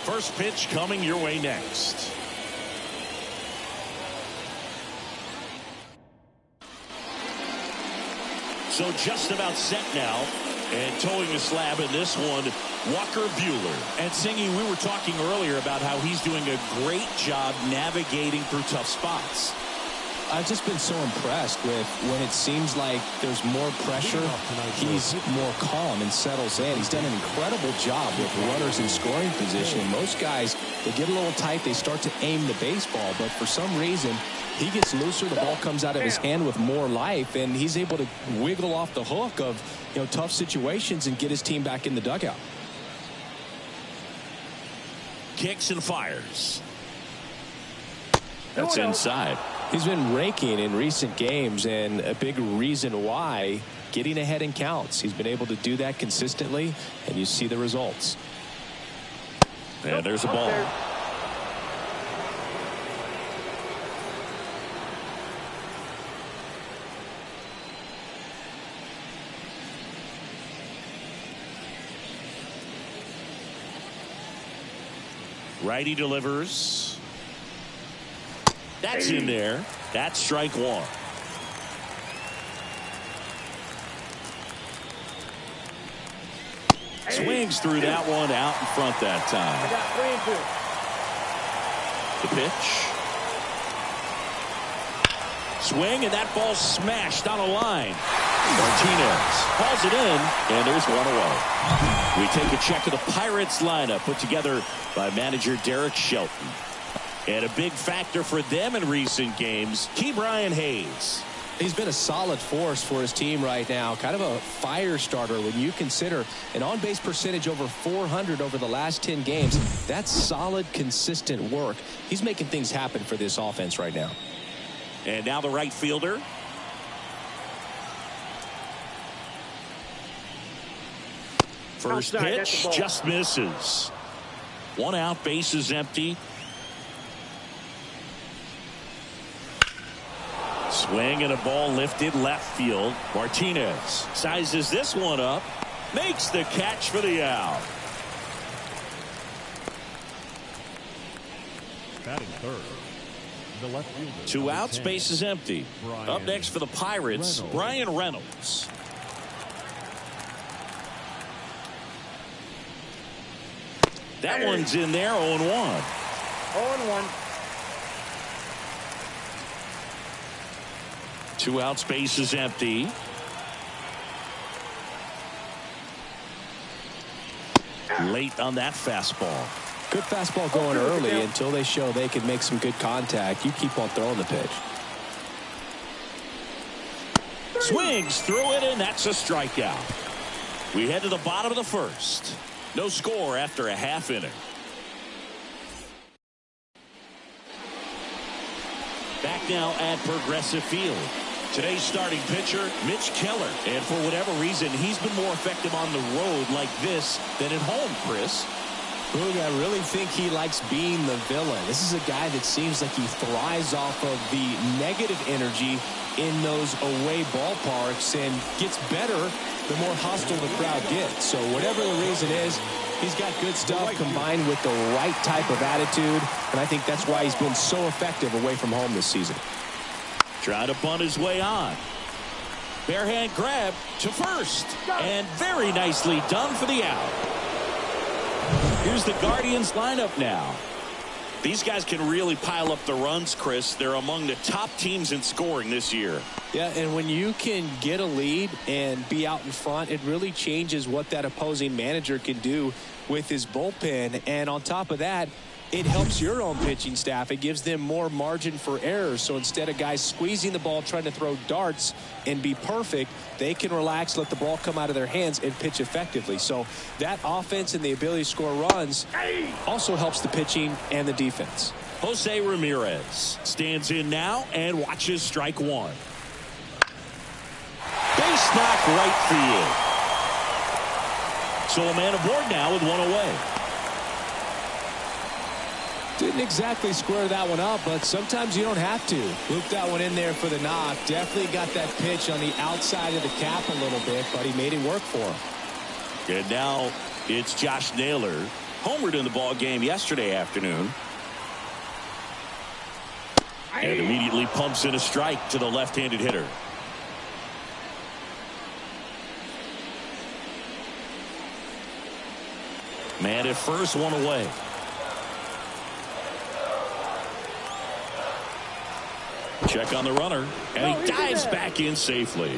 First pitch coming your way next. So just about set now, and towing the slab in this one, Walker Buehler. And Singy, we were talking earlier about how he's doing a great job navigating through tough spots. I've just been so impressed with when it seems like there's more pressure, he's more calm and settles in. He's done an incredible job with runners in scoring position. Most guys, they get a little tight, they start to aim the baseball, but for some reason, he gets looser, the ball comes out of his hand with more life, and he's able to wiggle off the hook of tough situations and get his team back in the dugout. Kicks and fires. That's inside. He's been raking in recent games, and a big reason why, getting ahead in counts. He's been able to do that consistently, and you see the results. And there's a ball. Righty delivers. That's in there. That's strike one. Swings through that one out in front that time. I got 3 and 2. The pitch. Swing, and that ball smashed on a line. Martinez hauls it in, and there's one away. We take a check of the Pirates lineup put together by manager Derek Shelton. And a big factor for them in recent games, Ke'Bryan Hayes. He's been a solid force for his team right now. Kind of a fire starter when you consider an on-base percentage over 400 over the last 10 games. That's solid, consistent work. He's making things happen for this offense right now. And now the right fielder. First pitch just misses. One out, bases empty. Swing and a ball lifted left field. Martinez sizes this one up. Makes the catch for the out. Batting third, the left fielder. 2 outs, base is empty. Up next for the Pirates, Brian Reynolds. That one's in there, 0-1. 0-1. 2 outs, base is empty. Late on that fastball. Good fastball going early until they show they can make some good contact. You keep on throwing the pitch. Swings through it, and that's a strikeout. We head to the bottom of the first. No score after a half inning. Back now at Progressive Field. Today's starting pitcher, Mitch Keller. And for whatever reason, he's been more effective on the road like this than at home, Chris. Boog, I really think he likes being the villain. This is a guy that seems like he thrives off of the negative energy in those away ballparks and gets better the more hostile the crowd gets. So whatever the reason is, he's got good stuff combined with the right type of attitude, and I think that's why he's been so effective away from home this season. Trying to bunt his way on. Barehand grab to first, and very nicely done for the out. Here's the Guardians lineup now. These guys can really pile up the runs, Chris. They're among the top teams in scoring this year. Yeah, and when you can get a lead and be out in front, it really changes what that opposing manager can do with his bullpen. And on top of that, it helps your own pitching staff. It gives them more margin for errors. So instead of guys squeezing the ball, trying to throw darts and be perfect, they can relax, let the ball come out of their hands, and pitch effectively. So that offense and the ability to score runs also helps the pitching and the defense. Jose Ramirez stands in now and watches strike one. Base knock right field. So a man aboard now with one away. Didn't exactly square that one up, but sometimes you don't have to. Looped that one in there for the knock. Definitely got that pitch on the outside of the cap a little bit, but he made it work for him. And now it's Josh Naylor homered in the ball game yesterday afternoon. And immediately pumps in a strike to the left-handed hitter. Man at first, one away. Check on the runner, and he dives back in safely.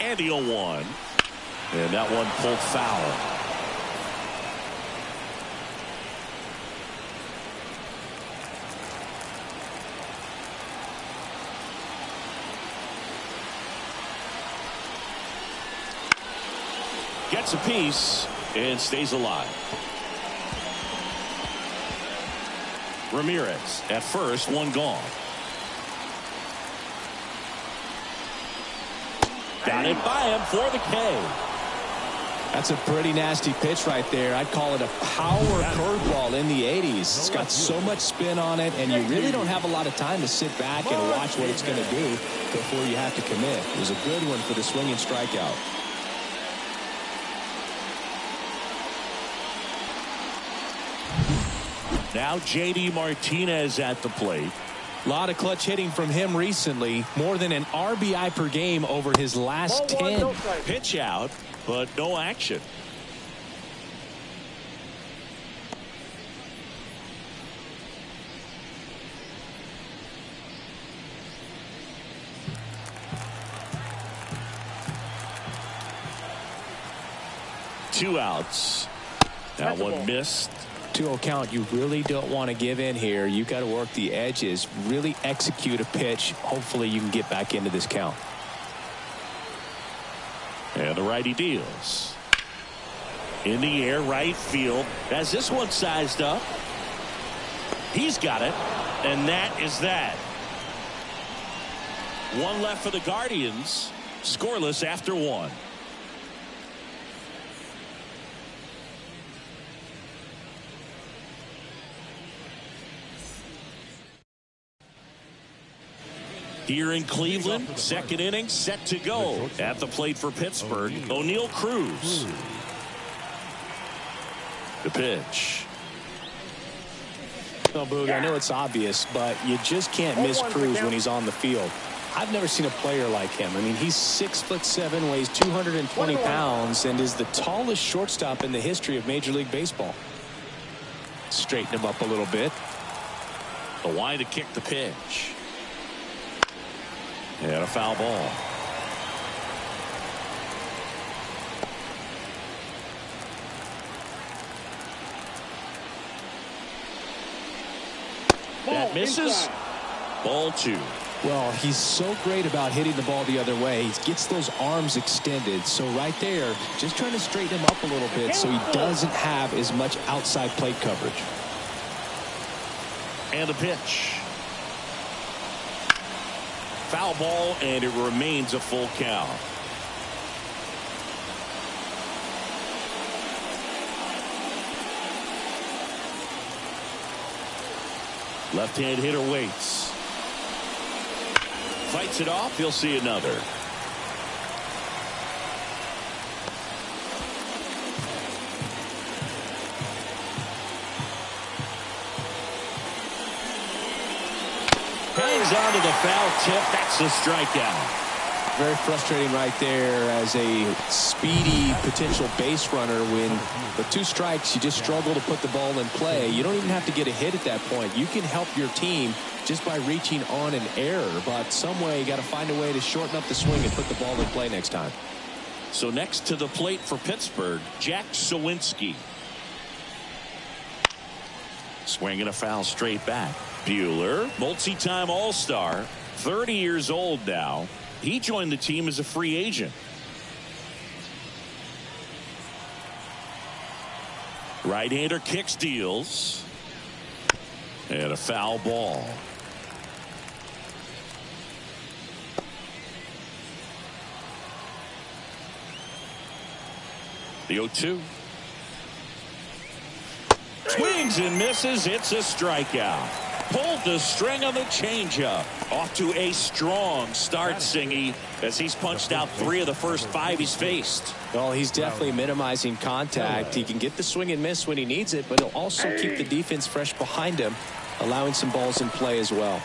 And the 0-1. And that one pulled foul. Gets a piece and stays alive. Ramirez at first, one gone. Got it by him for the K. That's a pretty nasty pitch right there. I'd call it a power curveball in the 80s. It's got so much spin on it, and you really don't have a lot of time to sit back and watch what it's going to do before you have to commit. It was a good one for the swinging strikeout. Now J.D. Martinez at the plate. A lot of clutch hitting from him recently. More than an RBI per game over his last 10. Pitch out, but no action. Two outs. That one missed. 2-0 count. You really don't want to give in here. You got to work the edges, really execute a pitch. Hopefully you can get back into this count. And the righty deals. In the air, right field. Has this one sized up? He's got it. And that is that. One left for the Guardians. Scoreless after one. Here in Cleveland, second inning set to go. At the plate for Pittsburgh, O'Neal Cruz. The pitch. No, Boog, I know it's obvious, but you just can't miss Cruz when he's on the field. I've never seen a player like him. I mean, he's 6'7", weighs 220 pounds, and is the tallest shortstop in the history of Major League Baseball. Straighten him up a little bit. The line to kick the pitch. And a foul ball. That misses. Ball two. Well, he's so great about hitting the ball the other way. He gets those arms extended. So right there, just trying to straighten him up a little bit so he doesn't have as much outside plate coverage. And a pitch. Foul ball, and it remains a full count. Left-hand hitter waits. Fights it off. He'll see another. Hangs on to the foul tip. That's a strikeout. Very frustrating right there as a speedy potential base runner. When with 2 strikes, you just struggle to put the ball in play. You don't even have to get a hit at that point. You can help your team just by reaching on an error. But some way, you got to find a way to shorten up the swing and put the ball in play next time. So next to the plate for Pittsburgh, Jack Sawinski. Swinging a foul straight back. Buehler, multi-time All-Star, 30 years old now. He joined the team as a free agent. Right-hander kicks, deals. And a foul ball. The 0-2. Swings and misses. It's a strikeout. Pulled the string on the changeup. Off to a strong start, Singy, as he's punched out 3 of the first 5 he's faced. Well, he's definitely minimizing contact. He can get the swing and miss when he needs it, but he'll also keep the defense fresh behind him, allowing some balls in play as well.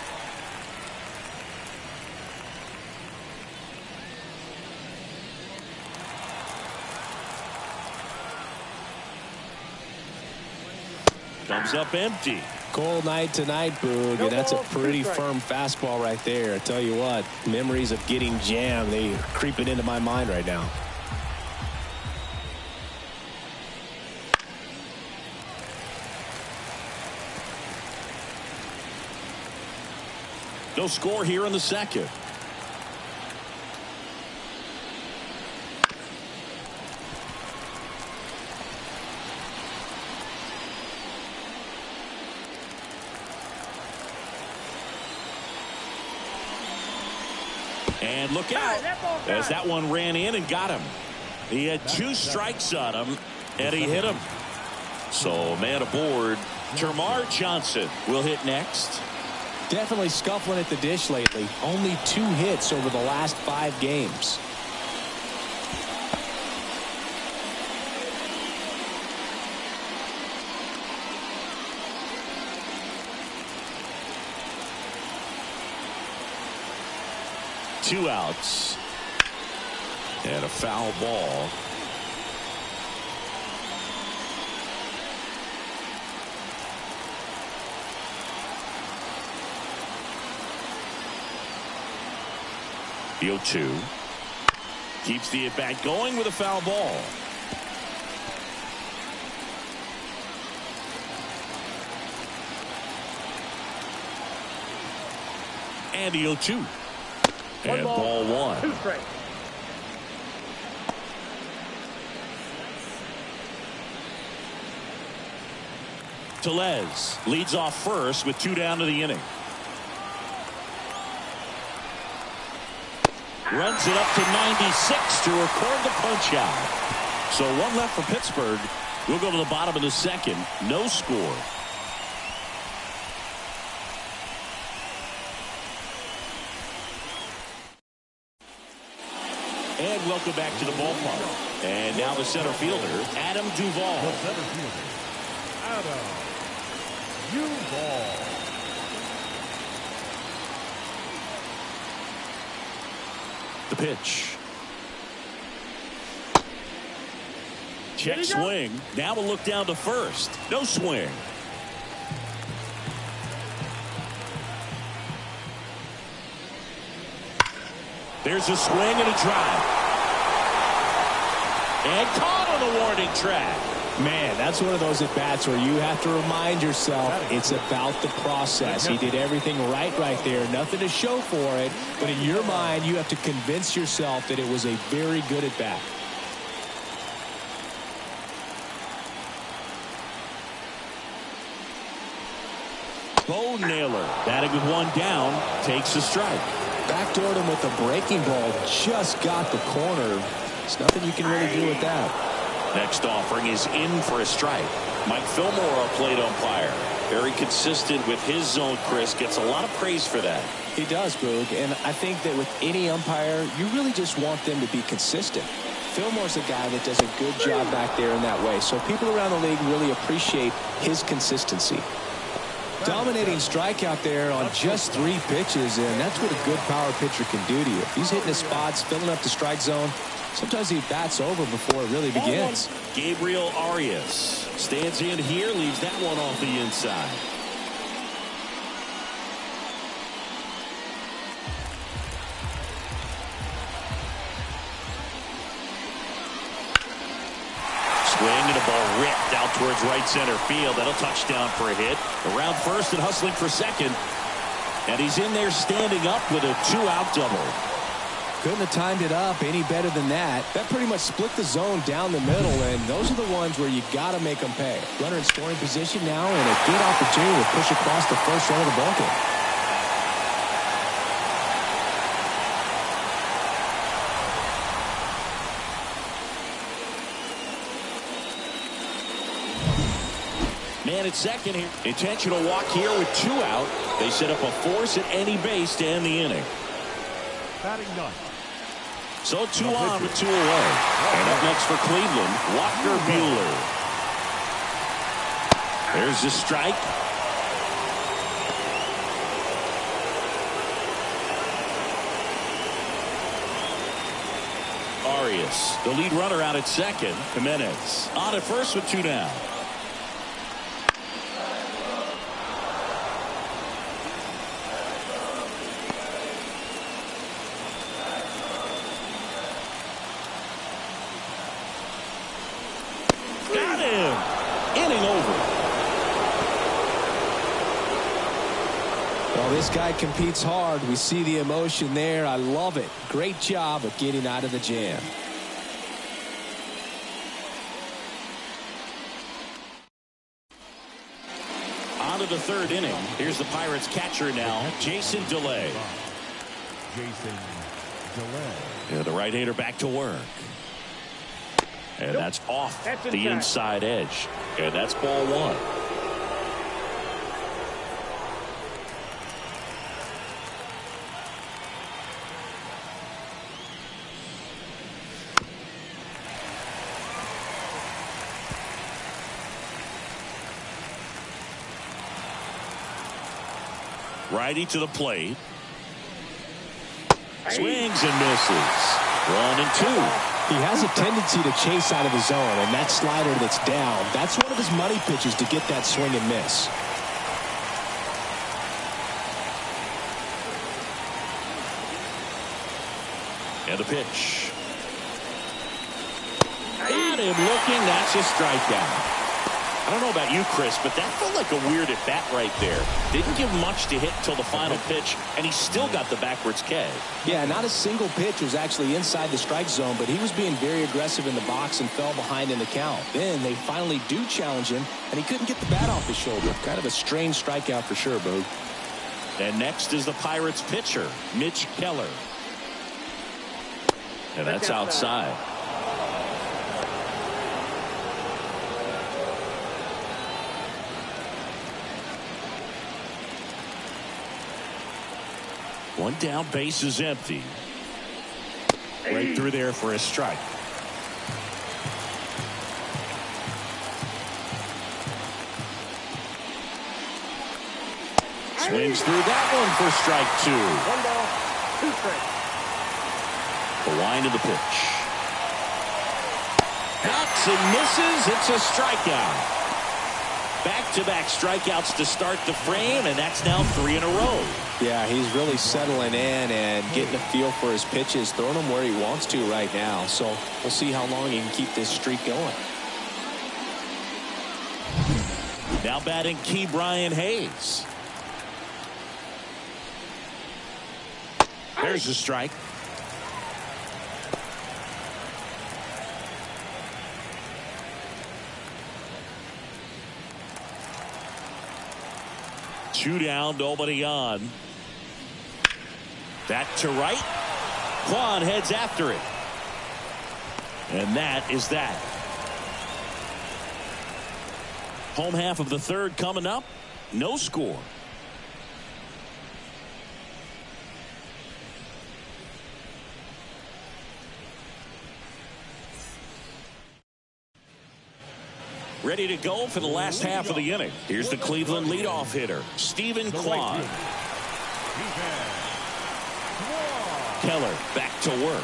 Comes up empty. Cold night tonight, Boog, and that's a pretty firm fastball right there. I tell you what, memories of getting jammed, they are creeping into my mind right now. No score here in the second. And look out, as that one ran in and got him. He had 2 strikes on him, and he hit him. So, man aboard. Termarr Johnson will hit next. Definitely scuffling at the dish lately. Only 2 hits over the last 5 games. Two outs. And a foul ball. The 0-2. Keeps the at-bat going with a foul ball. And the 0-2. And ball 1. 2 strikes. Tellez leads off first with 2 down to the inning. Runs it up to 96 to record the punch out. So 1 left for Pittsburgh. We'll go to the bottom of the second. No score. And welcome back to the ballpark. And now the center fielder, Adam Duvall. The center fielder, Adam Duvall. The pitch. Check swing. Now we'll look down to first. No swing. There's a swing and a drive. And caught on the warning track. Man, that's one of those at-bats where you have to remind yourself it's about the process. He did everything right there. Nothing to show for it. But in your mind, you have to convince yourself that it was a very good at-bat. Bo Naylor batting with 1 down. Takes a strike. Backdoored him with a breaking ball. Just got the corner. There's nothing you can really do with that. Next offering is in for a strike. Mike Fillmore, our plate umpire. Very consistent with his zone, Chris. Gets a lot of praise for that. He does, Boog. And I think that with any umpire, you really just want them to be consistent. Fillmore's a guy that does a good job back there in that way. So people around the league really appreciate his consistency. Dominating strikeout there on just 3 pitches, and that's what a good power pitcher can do to you. If he's hitting his spots, filling up the strike zone, sometimes he bats over before it really begins. Gabriel Arias stands in here, leaves that one off the inside. Swing and a ball ripped out towards right center field. That'll touch down for a hit. Around first and hustling for second. And he's in there standing up with a 2-out double. Couldn't have timed it up any better than that. That pretty much split the zone down the middle, and those are the ones where you got to make them pay. Runner in scoring position now, and a good opportunity to push across the first run of the ball game. Man at second here. Intentional walk here with 2 out. They set up a force at any base to end the inning. Batting ninth. So 2 on with 2 away. And up next for Cleveland, Walker Buehler. There's the strike. Arias, the lead runner out at second. Jimenez on at first with 2 down. Got him. Inning over. Well, this guy competes hard. We see the emotion there. I love it. Great job of getting out of the jam. On to the 3rd inning. Here's the Pirates catcher now, Jason DeLay. Jason DeLay. Yeah, the right-hander back to work. And that's off the inside edge. And that's ball 1. Righty to the plate. Swings and misses. 1 and 2. He has a tendency to chase out of the zone, and that slider that's down, that's one of his money pitches to get that swing and miss. And the pitch. Got him looking. That's a strikeout. I don't know about you, Chris, but that felt like a weird at bat right there. Didn't give much to hit until the final pitch, and he still got the backwards K. Yeah, not a single pitch was actually inside the strike zone, but he was being very aggressive in the box and fell behind in the count. Then they finally do challenge him, and he couldn't get the bat off his shoulder. Kind of a strange strikeout for sure, Boog. And next is the Pirates pitcher, Mitch Keller. And that's outside. One down, base is empty. Right through there for a strike. Swings through that one for strike 2. 1 ball, 2 strikes. The wind of the pitch. Knocks and misses. It's a strikeout. Back-to-back strikeouts to start the frame, and that's now 3 in a row. Yeah, he's really settling in and getting a feel for his pitches, throwing them where he wants to right now. So we'll see how long he can keep this streak going. Now batting Key Brian Hayes. There's the strike. Two down, nobody on. That to right. Kwan heads after it. And that is that. Home half of the 3rd coming up. No score. Ready to go for the last half of the inning. Here's the Cleveland leadoff hitter, Stephen Kwan. Keller back to work.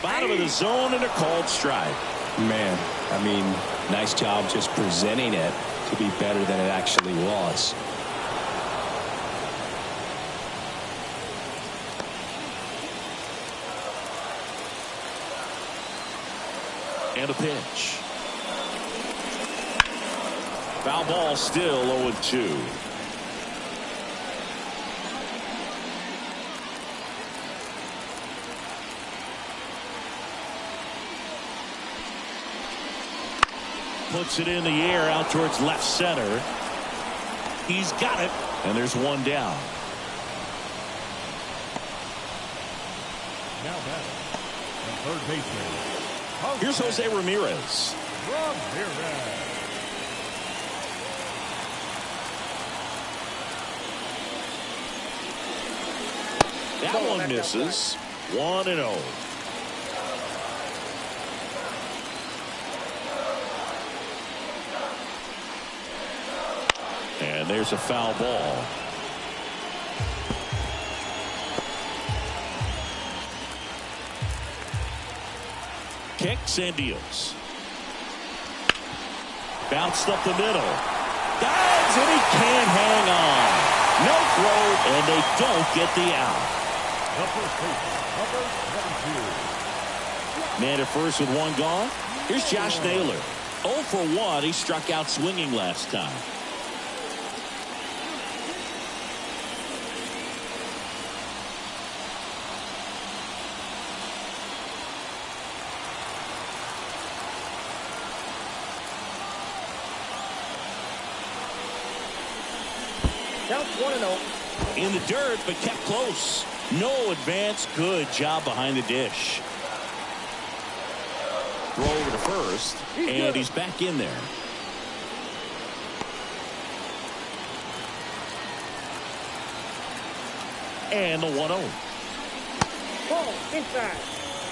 Bottom of the zone and a called strike. Man, I mean, nice job just presenting it to be better than it actually was. And a pitch. Foul ball, still 0-2. Puts it in the air out towards left center. He's got it, and there's one down. Now batting, the third baseman. Here's Jose Ramirez. Ramirez. That one misses. 1-0. And there's a foul ball. Kicks and deals. Bounced up the middle. Dives and he can't hang on. No throw, and they don't get the out. Man at first with one gone. Here's Josh Naylor. 0 for 1. He struck out swinging last time. Counts 1-0. In the dirt, but kept close. No advance. Good job behind the dish. Throw over to first, and he's back in there. And the 1-0. Ball inside.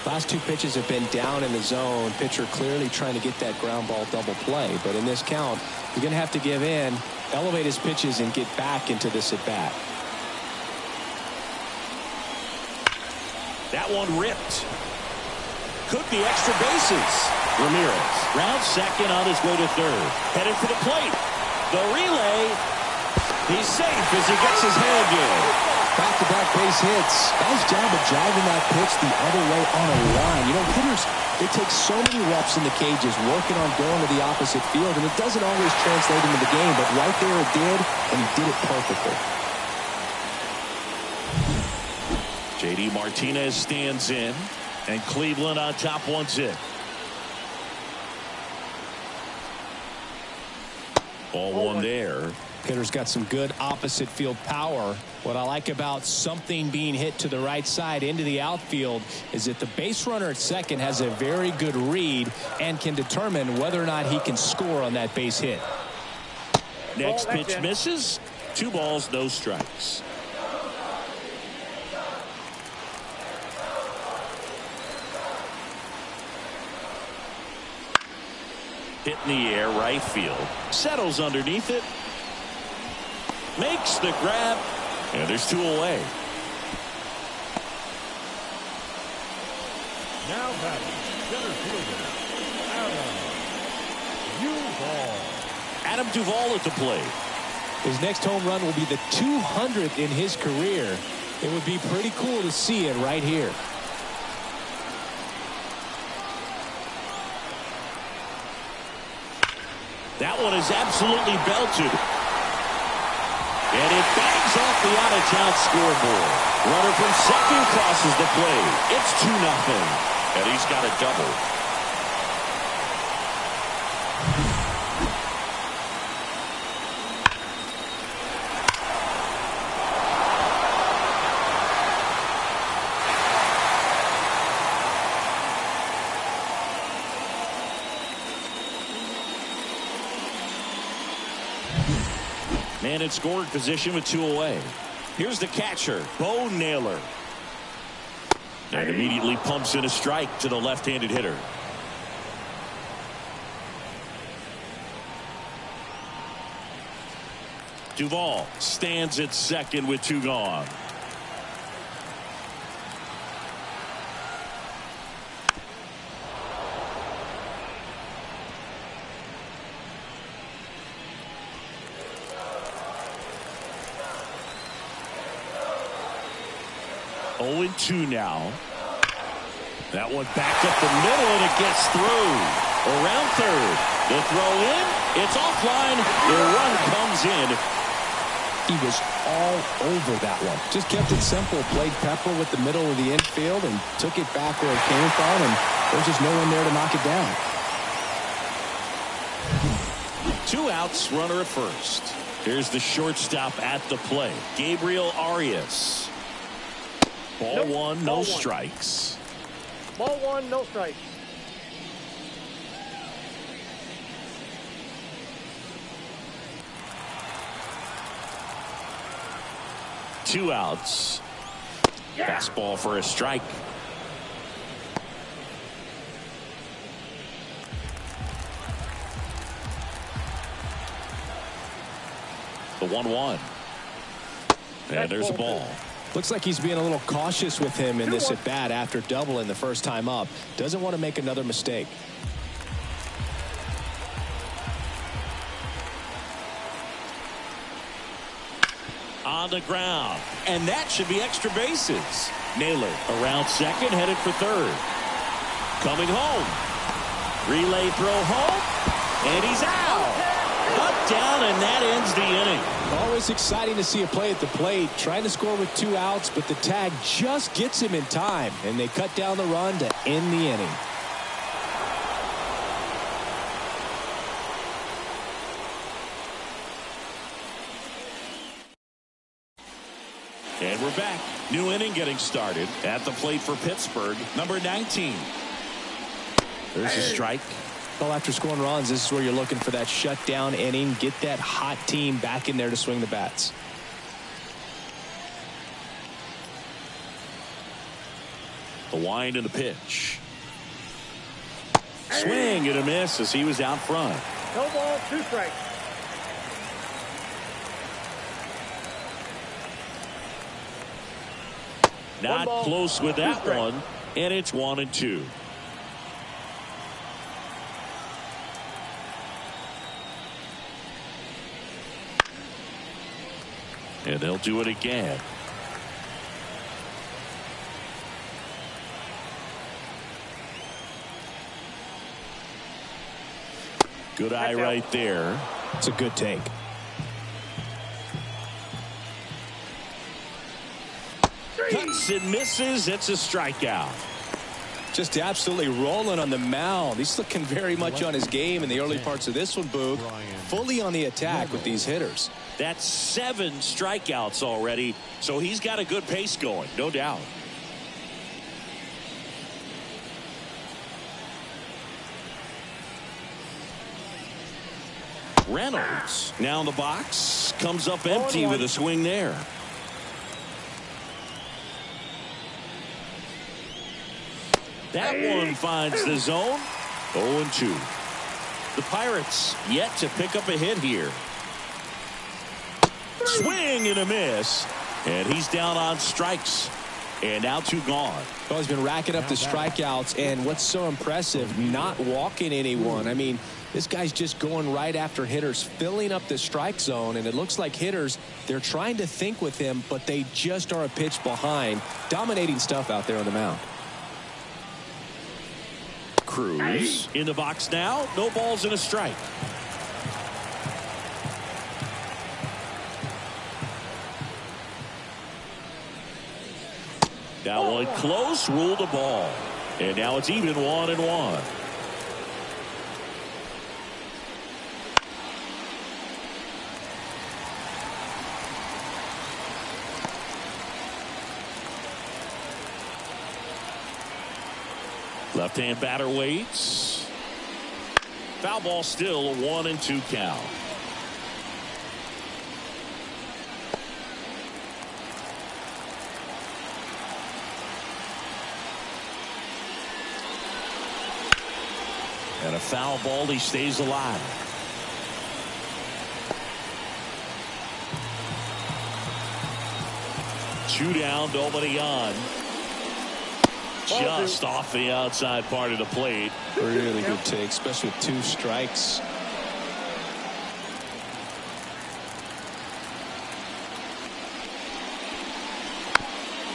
Last two pitches have been down in the zone. Pitcher clearly trying to get that ground ball double play. But in this count, you're going to have to give in, elevate his pitches, and get back into this at bat. That one ripped. Could be extra bases. Ramirez rounds second on his way to third. Headed for the plate. The relay. He's safe as he gets his hand in. Back-to-back base hits. Nice job of driving that pitch the other way on a line. You know, hitters, they take so many reps in the cages working on going to the opposite field, and it doesn't always translate into the game, but right there it did, and he did it perfectly. J.D. Martinez stands in, and Cleveland on top 1-0. Ball one there. Hitter's got some good opposite field power. What I like about something being hit to the right side into the outfield is that the base runner at second has a very good read and can determine whether or not he can score on that base hit. Next pitch misses. 2 balls, no strikes. Hit in the air, right field. Settles underneath it. Makes the grab. And there's 2 away. Now batting, center fielder, Adam Duvall at the plate. His next home run will be the 200th in his career. It would be pretty cool to see it right here. That one is absolutely belted. And it bangs off the out-of-town scoreboard. Runner from second crosses the plate. It's 2-0. And he's got a double. Man in scoring position with 2 away. Here's the catcher, Bo Naylor. And immediately pumps in a strike to the left-handed hitter. Duvall stands at second with 2 gone. Oh, 0-2 now. That one backed up the middle, and it gets through. Around third. The throw in. It's offline. The run comes in. He was all over that one. Just kept it simple. Played pepper with the middle of the infield and took it back where it came from, and there's just no one there to knock it down. 2 outs, runner at first. Here's the shortstop at the plate, Gabriel Arias. Ball 1, no strikes. Ball 1, no strikes. Two outs. Fastball for a strike. The 1-1. And there's a ball. Looks like he's being a little cautious with him in this at bat after doubling the first time up. Doesn't want to make another mistake. On the ground, and that should be extra bases. Naylor around second, headed for third. Coming home. Relay throw home, and he's out. Up, down, and that ends the inning. Always exciting to see a play at the plate. Trying to score with 2 outs, but the tag just gets him in time, and they cut down the run to end the inning. And we're back. New inning getting started. At the plate for Pittsburgh, number 19. There's a strike. Well, after scoring runs, this is where you're looking for that shutdown inning. Get that hot team back in there to swing the bats. The wind and the pitch. Swing and a miss as he was out front. No ball, 2 strikes. Not close with that one, and it's 1-2. And they'll do it again. Good eye right there. It's a good take. Cuts and misses. It's a strikeout. Just absolutely rolling on the mound. He's looking very much on his game in the early parts of this one, Boog. Fully on the attack with these hitters. That's 7 strikeouts already, so he's got a good pace going, no doubt. Reynolds now in the box, comes up empty with a swing there. That one finds the zone. 0-2. The Pirates yet to pick up a hit here. Swing and a miss, and he's down on strikes, and now 2 gone. Well, he's been racking up the strikeouts, and what's so impressive, not walking anyone. I mean, this guy's just going right after hitters, filling up the strike zone, and it looks like hitters, they're trying to think with him, but they just are a pitch behind. Dominating stuff out there on the mound. Cruz in the box now. No balls and a strike. That one close, ruled a ball. And now it's even 1-1. Left-hand batter waits. Foul ball, still a 1-2 count. And a foul ball, he stays alive. Two down, nobody on. Just off the outside part of the plate. Really good take, especially with 2 strikes.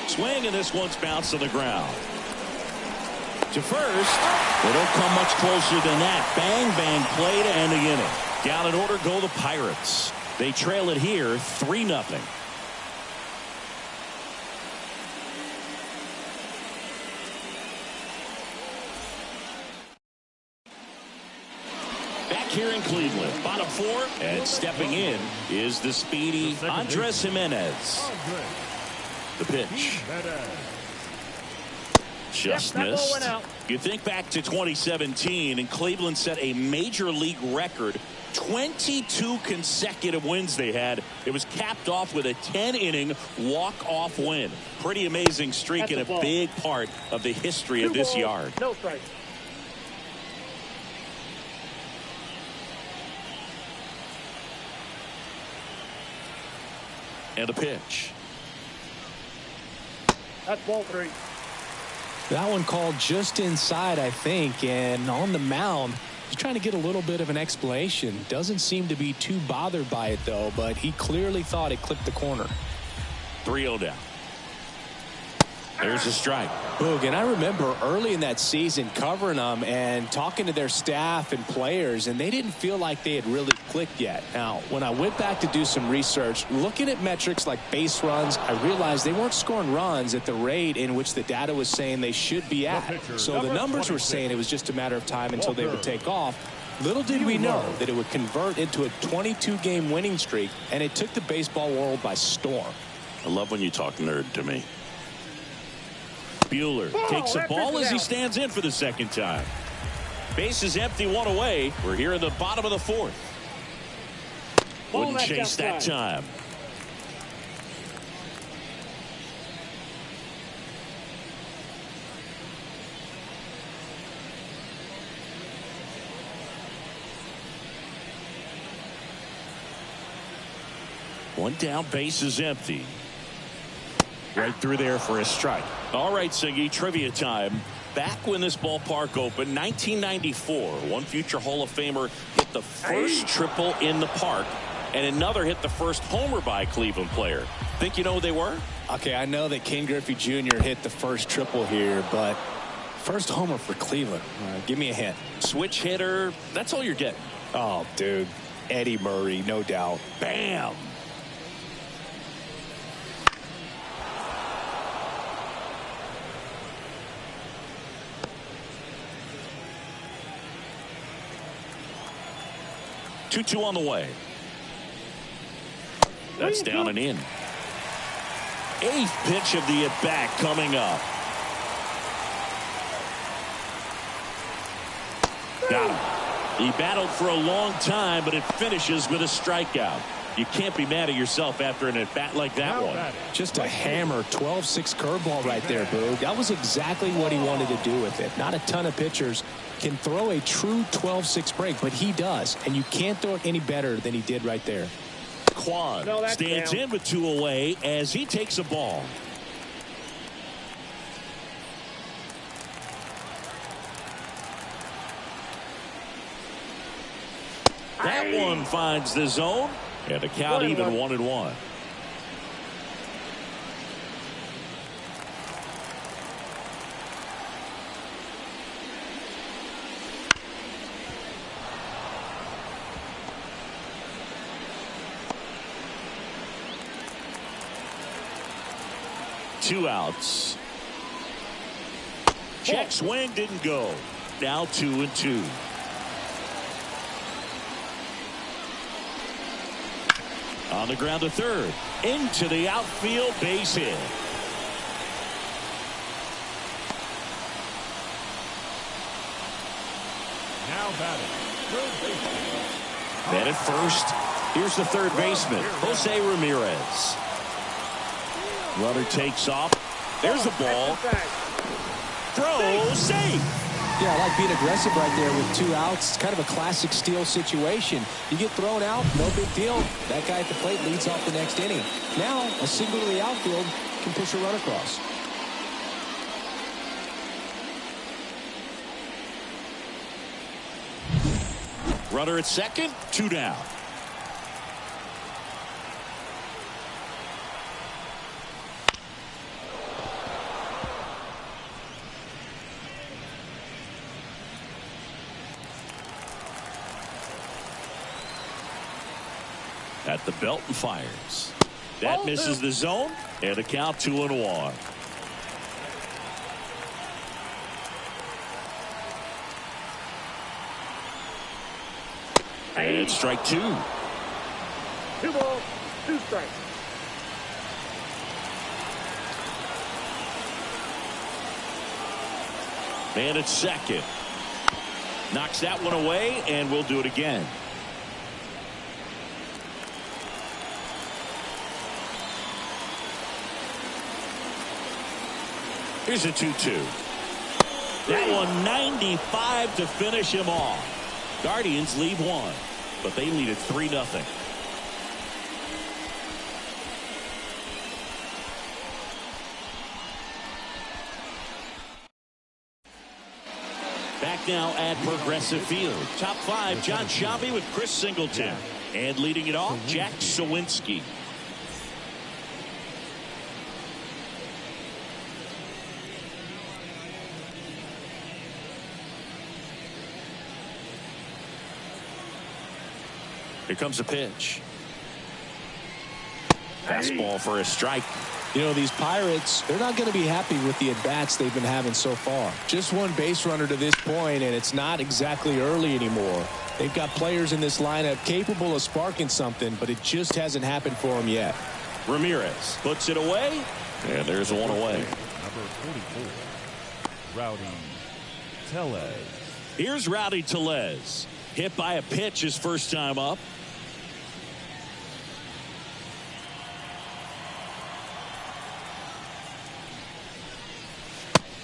Swing, and this one's bounced on the ground. To first. They don't come much closer than that. Bang, bang play to end the inning. Down in order go the Pirates. They trail it here 3-0. Here in Cleveland, bottom 4, and stepping in is the speedy Andres Jimenez. The pitch. Just missed. You think back to 2017, and Cleveland set a major league record 22 consecutive wins they had. It was capped off with a 10-inning walk-off win. Pretty amazing streak and a big part of the history of this yard. No strike. And the pitch. That's ball 3. That one called just inside, I think, and on the mound, he's trying to get a little bit of an explanation. Doesn't seem to be too bothered by it, though, but he clearly thought it clipped the corner. 3-0 down. There's a strike. Boog, and I remember early in that season covering them and talking to their staff and players, and they didn't feel like they had really clicked yet. Now, when I went back to do some research, looking at metrics like base runs, I realized they weren't scoring runs at the rate in which the data was saying they should be at. So the numbers were saying it was just a matter of time until they would take off. Little did we know that it would convert into a 22-game winning streak, and it took the baseball world by storm. I love when you talk nerd to me. Buehler takes a ball as he stands in for the second time. Base is empty, 1 away. We're here in the bottom of the 4th. Wouldn't chase that time. One down, base is empty. Right through there for a strike. All right, Singy, trivia time. Back when this ballpark opened, 1994, one future Hall of Famer hit the first triple in the park, and another hit the first homer by a Cleveland player. Think you know who they were? Okay, I know that Ken Griffey Jr. hit the first triple here, but first homer for Cleveland. Give me a hint. Switch hitter. That's all you're getting. Oh, dude. Eddie Murray, no doubt. Bam. Two on the way. That's down and in. 8th pitch of the at-bat coming up. Got him. He battled for a long time, but it finishes with a strikeout. You can't be mad at yourself after an at-bat like that one. Just a hammer 12-6 curveball right there, Boog. That was exactly what he wanted to do with it. Not a ton of pitchers can throw a true 12-6 break, but he does, and you can't throw it any better than he did right there. Quan stands in with 2 away as he takes a ball. That one finds the zone, and the count even 1-1. Two outs. Check swing didn't go. Now 2-2. On the ground to third. Into the outfield, base hit. Now batting, third baseman. Then at first, here's the third baseman, Jose Ramirez. Runner takes off. There's the ball. Throw, safe. Yeah, I like being aggressive right there with 2 outs. It's kind of a classic steal situation. You get thrown out, no big deal. That guy at the plate leads off the next inning. Now, a single to the outfield can push a run across. Runner at second, 2 down. At the belt and fires. That misses the zone, and a count 2-1. And strike 2. 2 balls, 2 strikes. Man at second. Knocks that one away, and we'll do it again. Here's a 2-2. That one 95 to finish him off. Guardians lead one, but they lead it 3-0. Back now at Progressive Field. Top 5, John Sciambi with Chris Singleton. And leading it off, Jack Sawinski. Here comes a pitch. Fastball for a strike. You know, these Pirates, they're not going to be happy with the at-bats they've been having so far. Just one base runner to this point, and it's not exactly early anymore. They've got players in this lineup capable of sparking something, but it just hasn't happened for them yet. Ramirez puts it away, and there's one away. Number 44, Rowdy Tellez. Here's Rowdy Tellez. Hit by a pitch his first time up.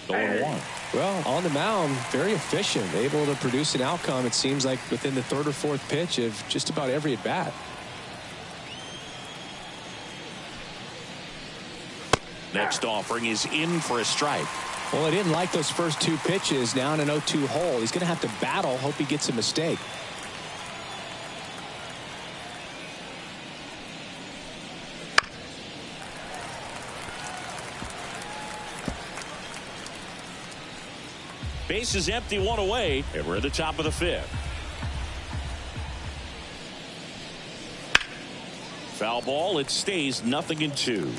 One. Well, on the mound, very efficient, able to produce an outcome, it seems like, within the third or fourth pitch of just about every at-bat. Next offering is in for a strike. Well, I didn't like those first two pitches. Now in an 0-2 hole. He's going to have to battle. Hope he gets a mistake. Base is empty, one away, and we're at the top of the fifth. Foul ball. It stays 0-2.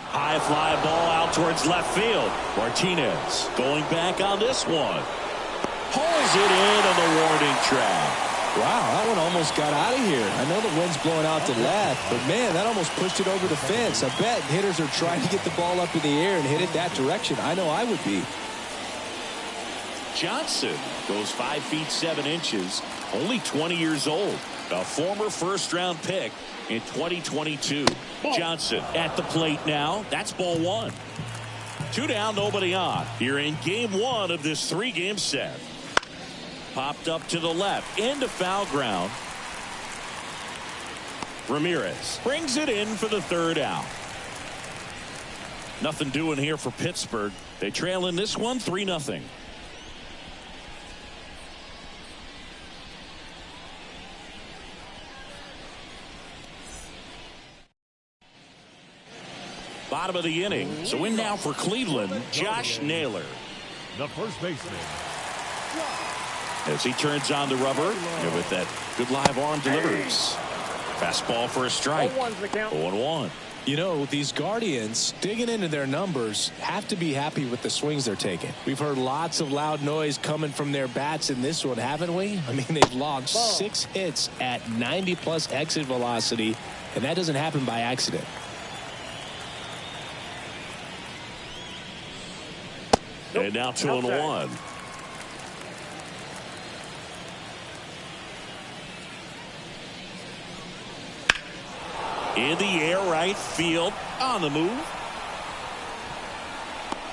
High fly ball out towards left field. Martinez going back on this one. Pulls it in on the warning track. Wow, that one almost got out of here. I know the wind's blowing out to left, but man, that almost pushed it over the fence. I bet hitters are trying to get the ball up in the air and hit it that direction. I know I would be. Johnson goes 5 feet 7 inches, only 20 years old, a former first-round pick in 2022. Johnson at the plate now. That's ball one. 2 down, nobody on. Here in game 1 of this 3-game set. Popped up to the left into foul ground. Ramirez brings it in for the third out. Nothing doing here for Pittsburgh. They trail in this one 3-0. Bottom of the inning. So in now for Cleveland, Josh Naylor. The first baseman. As he turns on the rubber, and with that good live arm delivers. Fastball for a strike. 0-1. You know, these Guardians, digging into their numbers, have to be happy with the swings they're taking. We've heard lots of loud noise coming from their bats in this one, haven't we? I mean, they've logged 6 hits at 90+ exit velocity, and that doesn't happen by accident. And now 2-1. In the air, right field, on the move.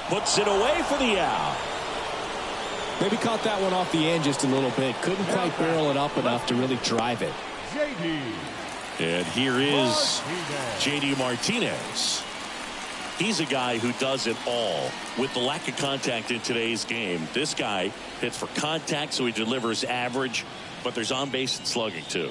Puts it away for the out. Maybe caught that one off the end just a little bit. Couldn't quite barrel it up enough to really drive it. JD. And here is JD Martinez. He's a guy who does it all. With the lack of contact in today's game, this guy hits for contact, so he delivers average, but there's on base and slugging too.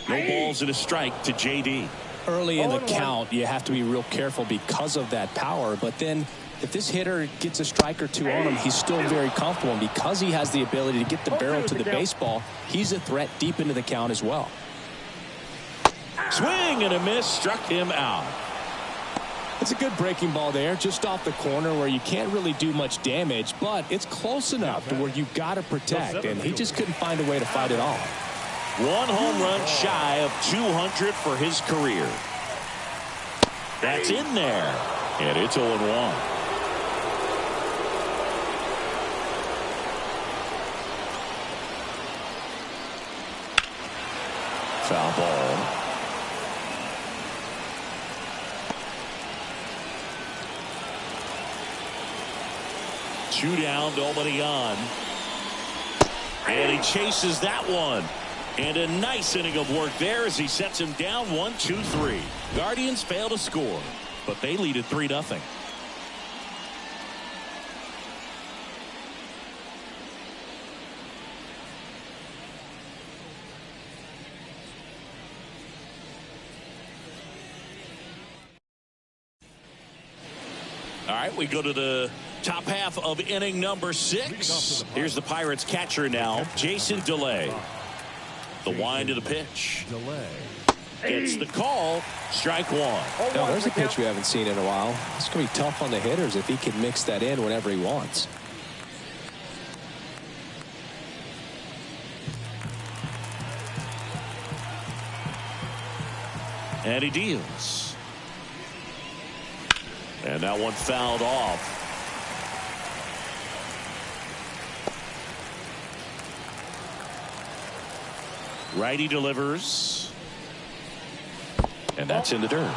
No balls and a strike to JD. Early in the count, you have to be real careful because of that power. But then if this hitter gets a strike or two on him, he's still very comfortable. And because he has the ability to get the barrel to the baseball, he's a threat deep into the count as well. Swing and a miss, struck him out. It's a good breaking ball there, just off the corner where you can't really do much damage, but it's close enough to where you've got to protect, and he just couldn't find a way to fight it off. 1 home run shy of 200 for his career. That's in there, and it's 0-1. Foul ball. Two down, nobody on. And he chases that one. And a nice inning of work there as he sets him down 1-2-3. Guardians fail to score, but they lead at 3-0. All right, we go to the top half of inning number 6. Here's the Pirates catcher now, Jason DeLay. The wind of the pitch. Gets the call. Strike one. Now, there's a pitch we haven't seen in a while. It's going to be tough on the hitters if he can mix that in whenever he wants. And he deals. And that one fouled off. Righty delivers. And that's in the dirt.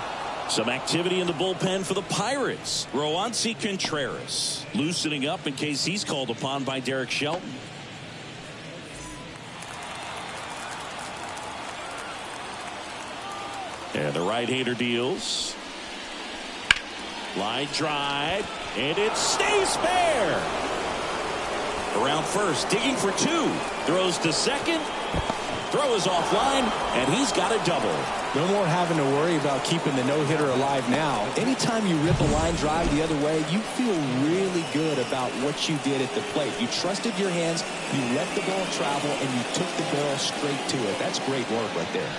Some activity in the bullpen for the Pirates. Roansy Contreras loosening up in case he's called upon by Derek Shelton. And the right-hander deals. Line drive. And it stays fair. Around first, digging for 2. Throws to second. Throw is offline, and he's got a double. No more having to worry about keeping the no-hitter alive now. Anytime you rip a line drive the other way, you feel really good about what you did at the plate. You trusted your hands, you let the ball travel, and you took the ball straight to it. That's great work right there.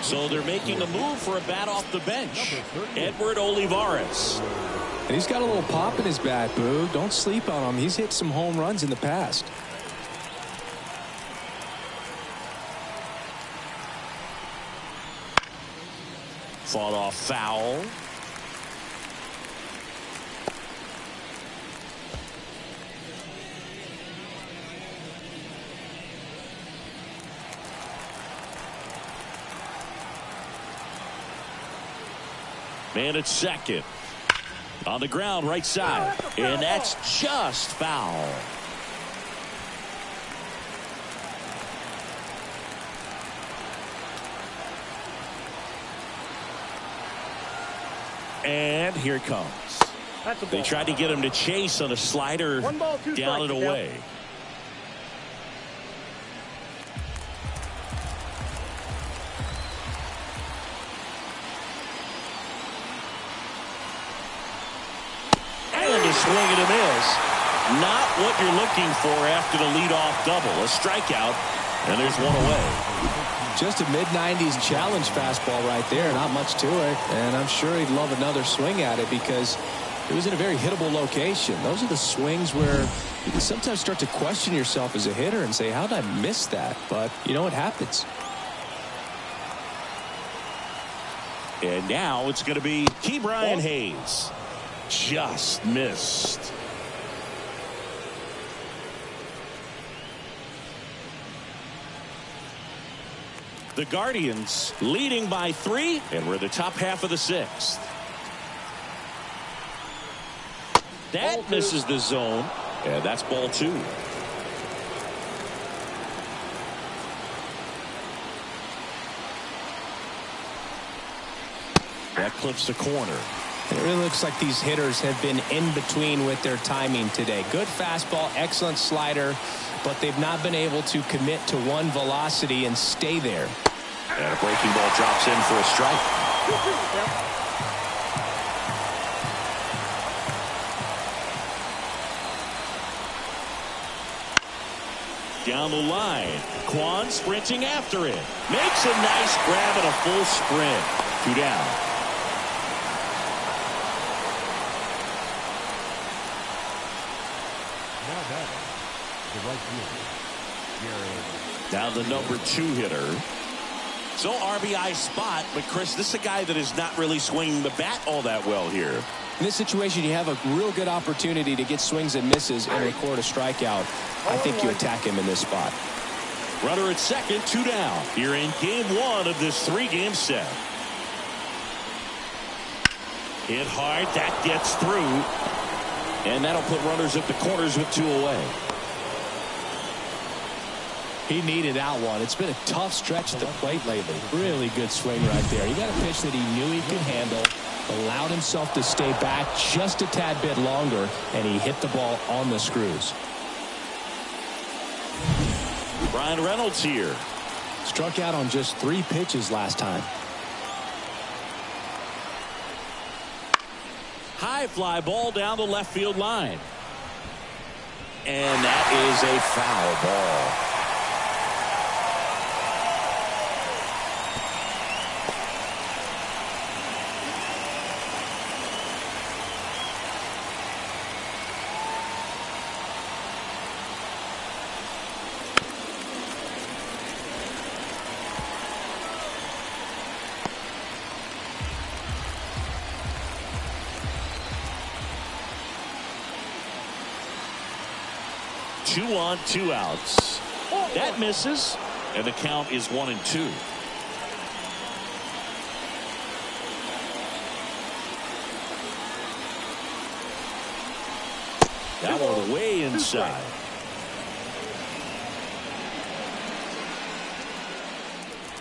So they're making a move for a bat off the bench. Edward Olivares. And he's got a little pop in his bat, Boo. Don't sleep on him. He's hit some home runs in the past. Fought off foul. Man at second. On the ground, right side. And that's just foul. And here it comes. They tried to get him to chase on a slider down and away. And a swing and a miss. Not what you're looking for after the leadoff double. A strikeout, and there's one away. Just a mid-90s challenge fastball right there. Not much to it. And I'm sure he'd love another swing at it because it was in a very hittable location. Those are the swings where you can sometimes start to question yourself as a hitter and say, how did I miss that? But, you know, it happens. And now it's going to be Ke'Bryan Hayes. Just missed. The Guardians leading by 3, and we're in the top half of the 6th. That misses the zone, and that's ball 2. That clips the corner. It really looks like these hitters have been in between with their timing today. Good fastball, excellent slider, but they've not been able to commit to one velocity and stay there. And a breaking ball drops in for a strike. Down the line, Kwan sprinting after it. Makes a nice grab and a full sprint. 2 down. Now the number 2 hitter. So RBI spot, but Chris, this is a guy that is not really swinging the bat all that well here. In this situation, you have a real good opportunity to get swings and misses and record a strikeout. I think you attack him in this spot. Runner at second, 2 down. Here in game 1 of this 3-game set. Hit hard. That gets through. And that'll put runners at the corners with 2 away. He needed that one. It's been a tough stretch at the plate lately. Really good swing right there. He got a pitch that he knew he could handle, allowed himself to stay back just a tad bit longer, and he hit the ball on the screws. Brian Reynolds here. Struck out on just 3 pitches last time. High fly ball down the left field line. And that is a foul ball. Two on, 2 outs. That misses, and the count is 1-2. That one way inside.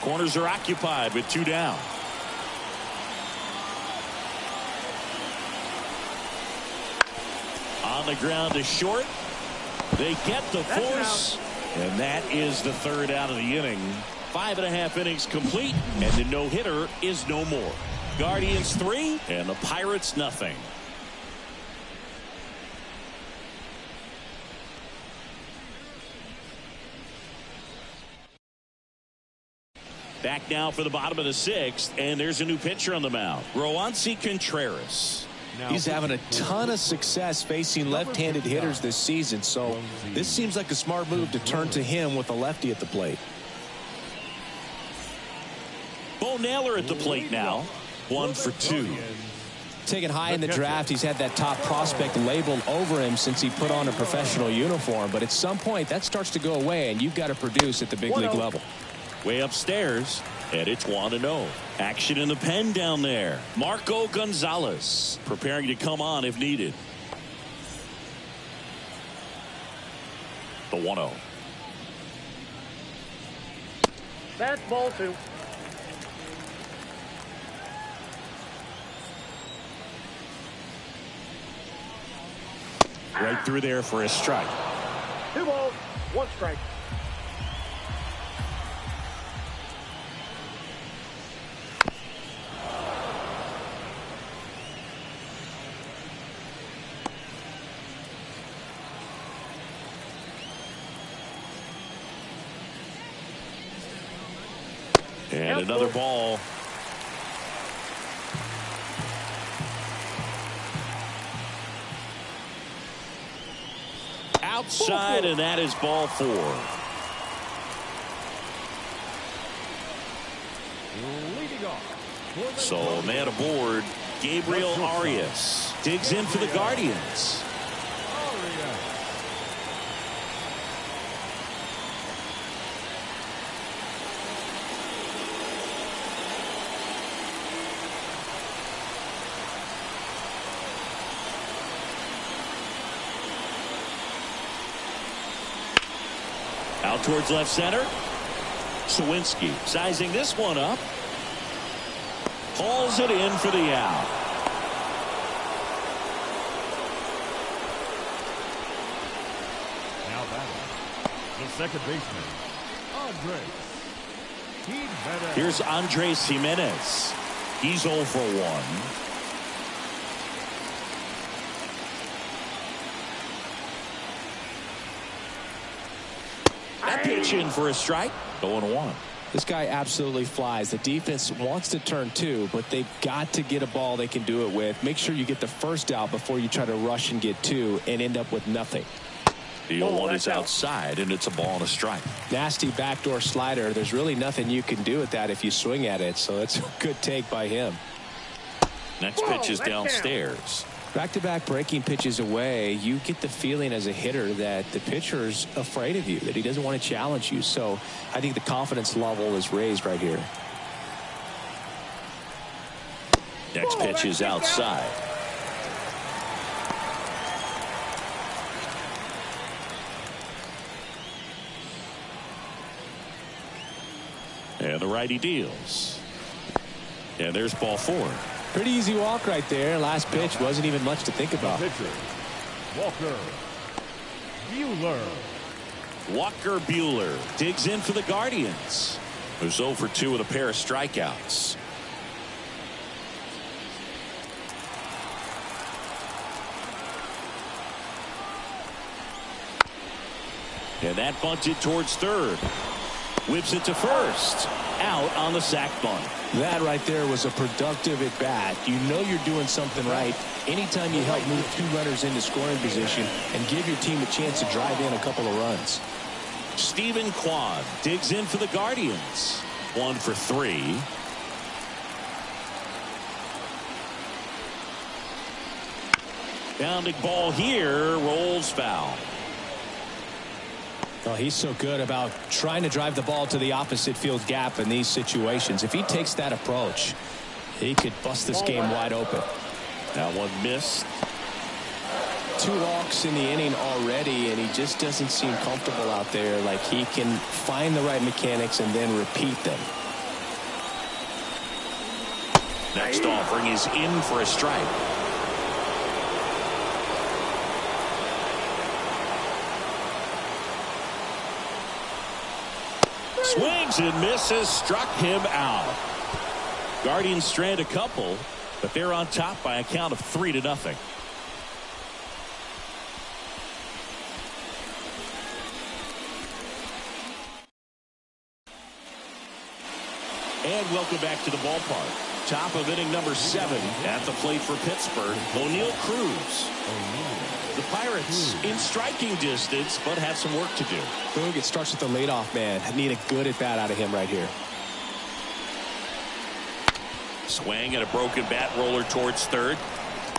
Corners are occupied with 2 down. On the ground to short. They get the force, and that is the 3rd out of the inning. 5.5 innings complete, and the no-hitter is no more. Guardians 3, and the Pirates nothing. Back now for the bottom of the 6th, and there's a new pitcher on the mound. Roansy Contreras. He's having a ton of success facing left-handed hitters this season, so this seems like a smart move to turn to him with a lefty at the plate. Bo Naylor at the plate now. 1 for 2. Taken high in the draft, he's had that top prospect labeled over him since he put on a professional uniform, but at some point that starts to go away, and you've got to produce at the big league level. Way upstairs, and it's 1-0. Action in the pen down there. Marco Gonzalez preparing to come on if needed. The 1-0. That's ball 2. Right through there for a strike. 2 balls, 1 strike. And another ball. Outside, and that is ball 4. Leading off. So man aboard, Gabriel Arias digs in for the Guardians. Out towards left center. Sawinski sizing this one up. Hauls it in for the out. Now batting, the second baseman, Andres. Here's Andres Jimenez. He's 0 for 1. That pitch in for a strike. 0-1. This guy absolutely flies. The defense wants to turn 2, but they've got to get a ball they can do it with. Make sure you get the first out before you try to rush and get 2 and end up with nothing. The 0-1 is outside, and it's a ball and a strike. Nasty backdoor slider. There's really nothing you can do with that if you swing at it, so it's a good take by him. Next pitch is downstairs. Back-to-back breaking pitches away, you get the feeling as a hitter that the pitcher's afraid of you, that he doesn't want to challenge you. So I think the confidence level is raised right here. Next pitch is outside. And the righty deals. And there's ball 4. Pretty easy walk right there. Last pitch wasn't even much to think about. Pitcher, Walker Buehler. Walker Buehler digs in for the Guardians, who's 0 for 2 with a pair of strikeouts. And that bunted towards third. Whips it to first. Out on the sac bunt. That right there was a productive at bat. You know you're doing something right anytime you help move 2 runners into scoring position and give your team a chance to drive in a couple of runs. Stephen Kwan digs in for the Guardians. 1 for 3. Bounding ball here, rolls foul. Well, he's so good about trying to drive the ball to the opposite field gap in these situations. If he takes that approach, he could bust this game wide open. That one missed. 2 walks in the inning already, and he just doesn't seem comfortable out there. Like he can find the right mechanics and then repeat them. Next offering is in for a strike. Swings and misses, struck him out. Guardians strand a couple, but they're on top by a count of 3-0. And welcome back to the ballpark. Top of inning number 7 at the plate for Pittsburgh, O'Neal Cruz. The Pirates in striking distance, but have some work to do. Boog, it starts with the leadoff man. I need a good at bat out of him right here. Swing and a broken bat roller towards third.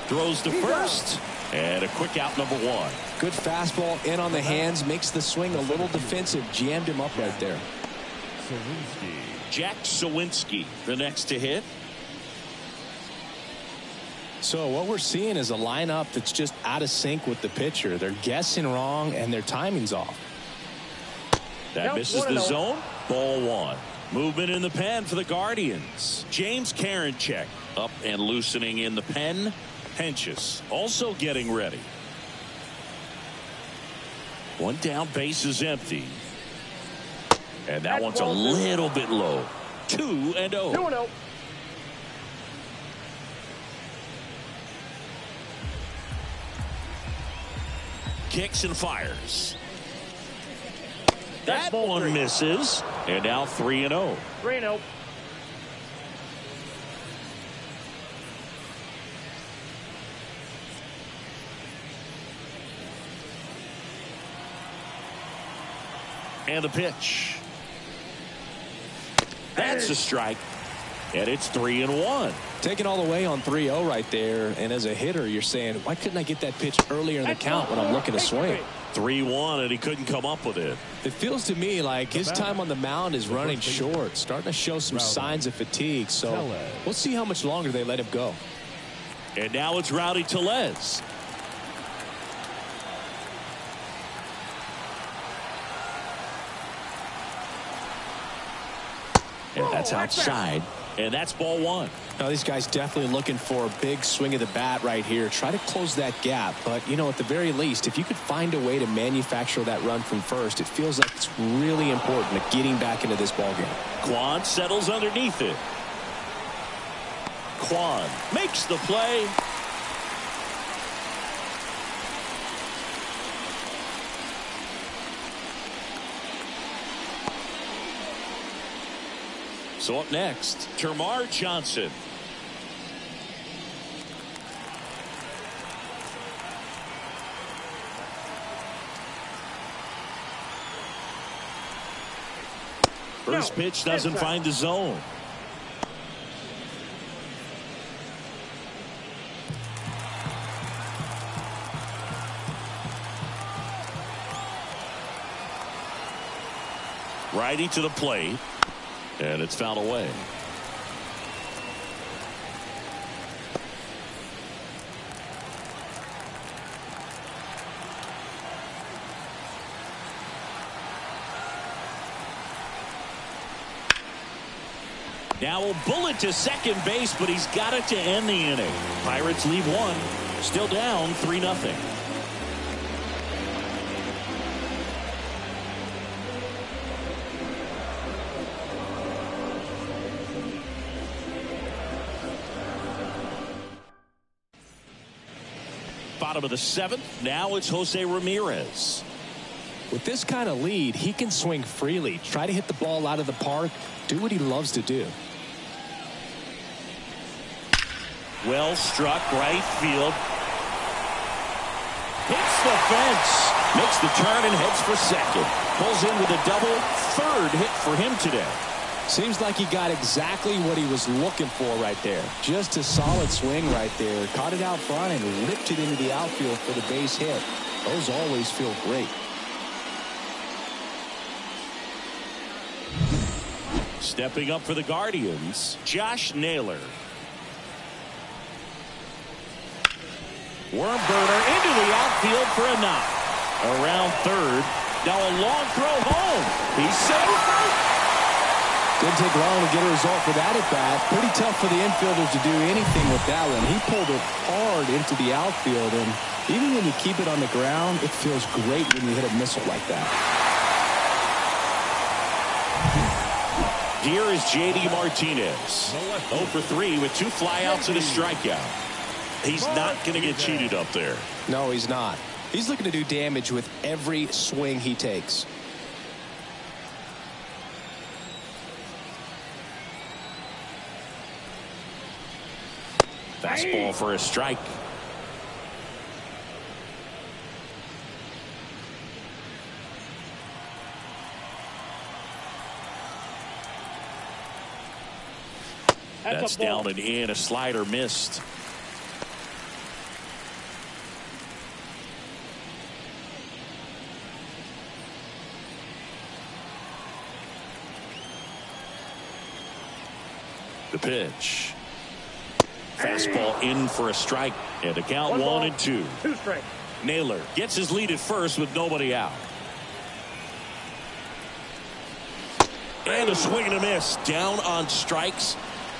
Throws to first. And a quick out, number 1. Good fastball in on the hands. Makes the swing a little defensive. Jammed him up right there. Jack Sawinski, the next to hit. So what we're seeing is a lineup that's just out of sync with the pitcher. They're guessing wrong and their timing's off. That misses the zone. Ball 1. Movement in the pen for the Guardians. James Karinchak up and loosening in the pen. Hentges also getting ready. 1 down, base is empty. And that one's a little bit low. 2-0. 2-0. Kicks and fires. That one misses. And now 3-0. 3-0. And the pitch. That's a strike. And it's 3-1. Taking all the way on 3-0 right there. And as a hitter, you're saying, why couldn't I get that pitch earlier in the count when I'm looking to swing? 3-1, and he couldn't come up with it. It feels to me like his time on the mound is running short, starting to show some signs of fatigue. So we'll see how much longer they let him go. And now it's Rowdy Tellez. And that's outside. And that's ball 1. Now these guys definitely looking for a big swing of the bat right here. Try to close that gap. But, you know, at the very least, if you could find a way to manufacture that run from first, it feels like it's really important at getting back into this ballgame. Kwan settles underneath it. Kwan makes the play. So up next, Termarr Johnson. First pitch doesn't find the zone. Righty to the plate. And it's fouled away. Now a bullet to second base, but he's got it to end the inning. Pirates leave one. Still down 3-0. Bottom of the 7th. Now it's Jose Ramirez. With this kind of lead, he can swing freely, try to hit the ball out of the park, do what he loves to do. Well struck, right field. Hits the fence. Makes the turn and heads for second. Pulls in with a double. Third hit for him today. Seems like he got exactly what he was looking for right there. Just a solid swing right there. Caught it out front and ripped it into the outfield for the base hit. Those always feel great. Stepping up for the Guardians, Josh Naylor. Worm burner into the outfield for a knock. Around third. Now a long throw home. He's safe. Didn't take long to get a result for that at bat. Pretty tough for the infielders to do anything with that one. He pulled it hard into the outfield, and even when you keep it on the ground, it feels great when you hit a missile like that. Here is J.D. Martinez. 0 for 3 with 2 flyouts and a strikeout. He's not going to get cheated up there. No, he's not. He's looking to do damage with every swing he takes. Fastball for a strike. That's down and in. A slider missed. The pitch. Fastball in for a strike. And a count 1-2. 2 strikes. Naylor gets his lead at first with nobody out. And a swing and a miss. Down on strikes.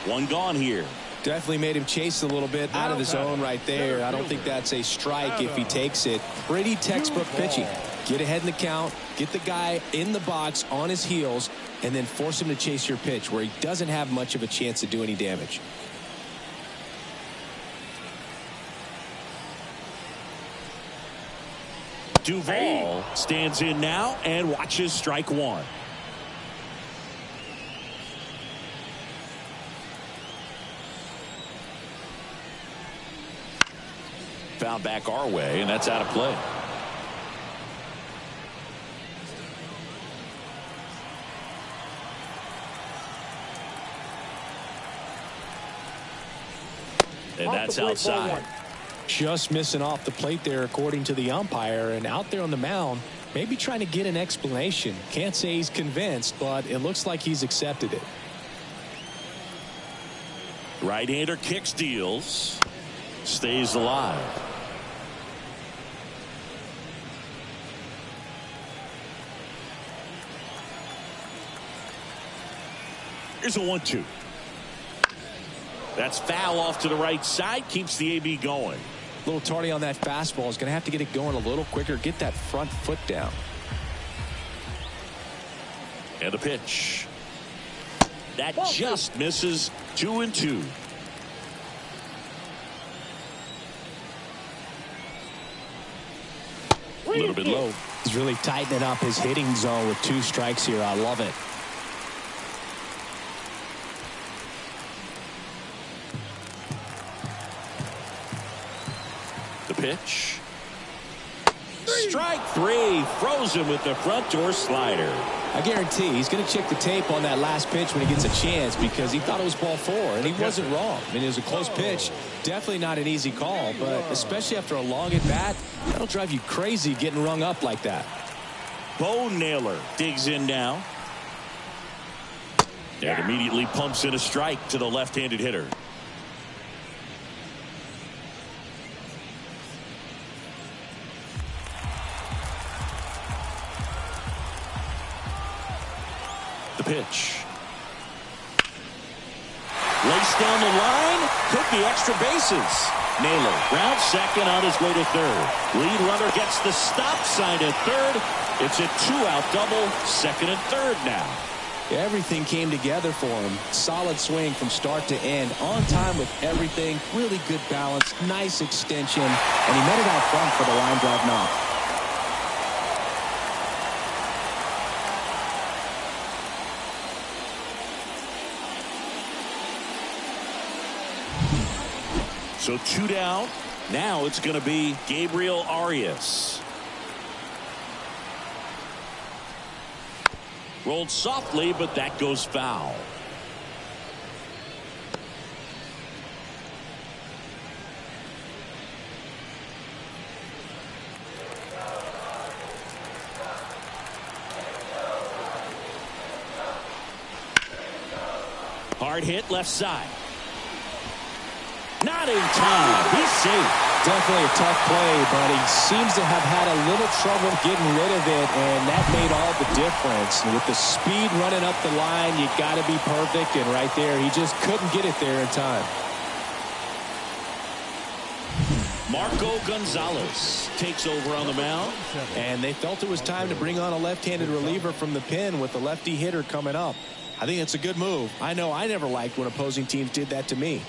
1 gone here. Definitely made him chase a little bit out of the zone right there. I don't think that's a strike if he takes it. Pretty textbook pitching. Get ahead in the count, get the guy in the box on his heels, and then force him to chase your pitch where he doesn't have much of a chance to do any damage. Duvall stands in now and watches strike 1. Found back our way, and that's out of play. And that's outside. Just missing off the plate there according to the umpire, and out there on the mound maybe trying to get an explanation. Can't say he's convinced, but it looks like he's accepted it. Right-hander kicks, deals, stays alive. Here's a 1-2. That's foul off to the right side. Keeps the AB going. A little tardy on that fastball. Is going to have to get it going a little quicker. Get that front foot down. And the pitch. That just misses. 2-2. A little bit low. He's really tightening up his hitting zone with 2 strikes here. I love it. The pitch. Strike 3. Frozen with the front door slider. I guarantee he's going to check the tape on that last pitch when he gets a chance, because he thought it was ball 4, and he wasn't wrong. I mean, it was a close pitch. Definitely not an easy call, but especially after a long at bat, that'll drive you crazy getting rung up like that. Bo Naylor digs in now. And immediately pumps in a strike to the left-handed hitter. The pitch. Laced down the line. Could be extra bases. Naylor rounds second on his way to third. Lead runner gets the stop sign at third. It's a two-out double. Second and third now. Everything came together for him. Solid swing from start to end. On time with everything. Really good balance. Nice extension. And he met it out front for the line drive knock. So two down. Now it's going to be Gabriel Arias. Rolled softly, but that goes foul. Hard hit left side. Not in time. He's safe. Definitely a tough play, but he seems to have had a little trouble getting rid of it, and that made all the difference. And with the speed running up the line, you got to be perfect, and right there, he just couldn't get it there in time. Marco Gonzalez takes over on the mound. And they felt it was time to bring on a left-handed reliever from the pen with the lefty hitter coming up. I think it's a good move. I know I never liked when opposing teams did that to me.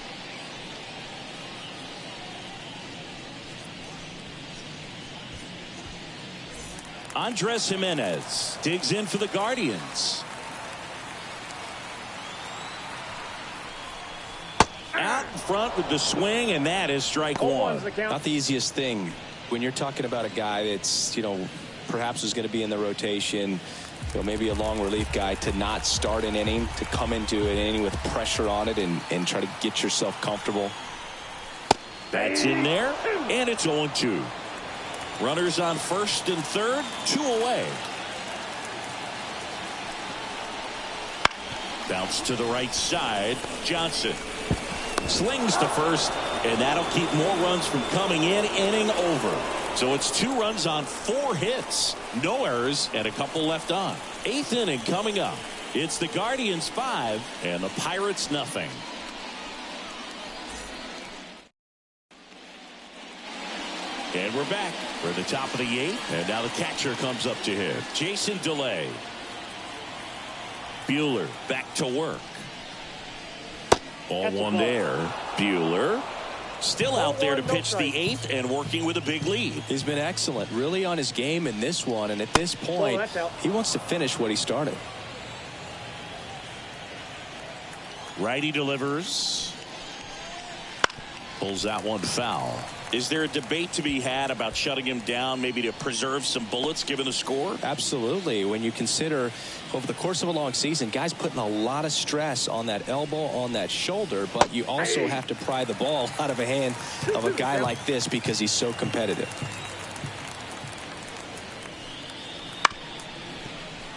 Andres Jimenez digs in for the Guardians. Out in front with the swing, and that is strike one. Not the easiest thing when you're talking about a guy that's, perhaps is going to be in the rotation, maybe a long relief guy, to not start an inning, to come into an inning with pressure on it and try to get yourself comfortable. That's in there, and it's 0-2. Runners on first and third, 2 away. Bounce to the right side. Johnson slings to first, and that'll keep more runs from coming in. Inning over. So it's 2 runs on 4 hits. No errors and a couple left on. 8th inning coming up. It's the Guardians 5 and the Pirates nothing. And we're back for the top of the 8th. And now the catcher comes up to him. Jason DeLay. Buehler back to work. Ball one there. Buehler still out there to pitch the 8th and working with a big lead. He's been excellent, really on his game in this one. And at this point, he wants to finish what he started. Righty delivers. Pulls that one foul. Is there a debate to be had about shutting him down, maybe to preserve some bullets given the score? Absolutely. When you consider over the course of a long season, guys putting a lot of stress on that elbow, on that shoulder, but you also have to pry the ball out of a hand of a guy like this because he's so competitive.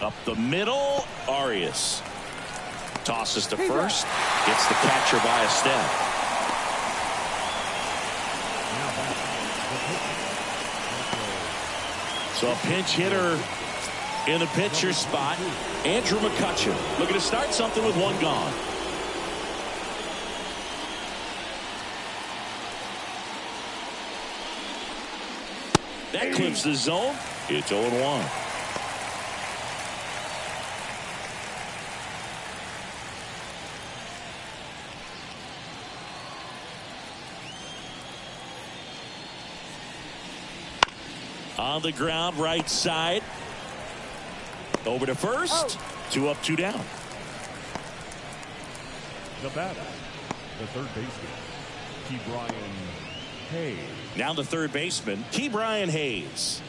Up the middle, Arias tosses to first, gets the catcher by a step. So a pinch hitter in the pitcher spot, Andrew McCutchen, looking to start something with 1 gone. That clips the zone. It's 0-1. On the ground, right side. Over to first. 2 up, 2 down. The batter, the third baseman, Ke'Bryan Hayes. Now the third baseman, Ke'Bryan Hayes.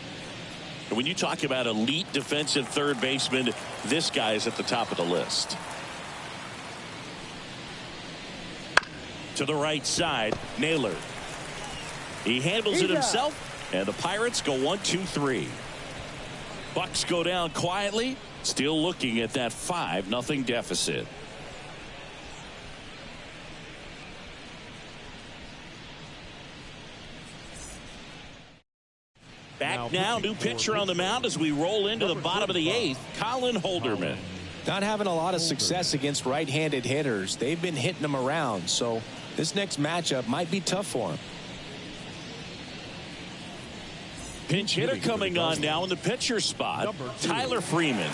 And when you talk about elite defensive third baseman, this guy is at the top of the list. To the right side, Naylor. He handles it himself. And the Pirates go 1-2-3. Bucks go down quietly, still looking at that 5-0 deficit. Back now, new pitcher on the mound as we roll into the bottom of the 8th, Colin Holderman. Not having a lot of success against right-handed hitters. They've been hitting them around, so this next matchup might be tough for him. Pinch hitter coming on now in the pitcher spot, Tyler Freeman.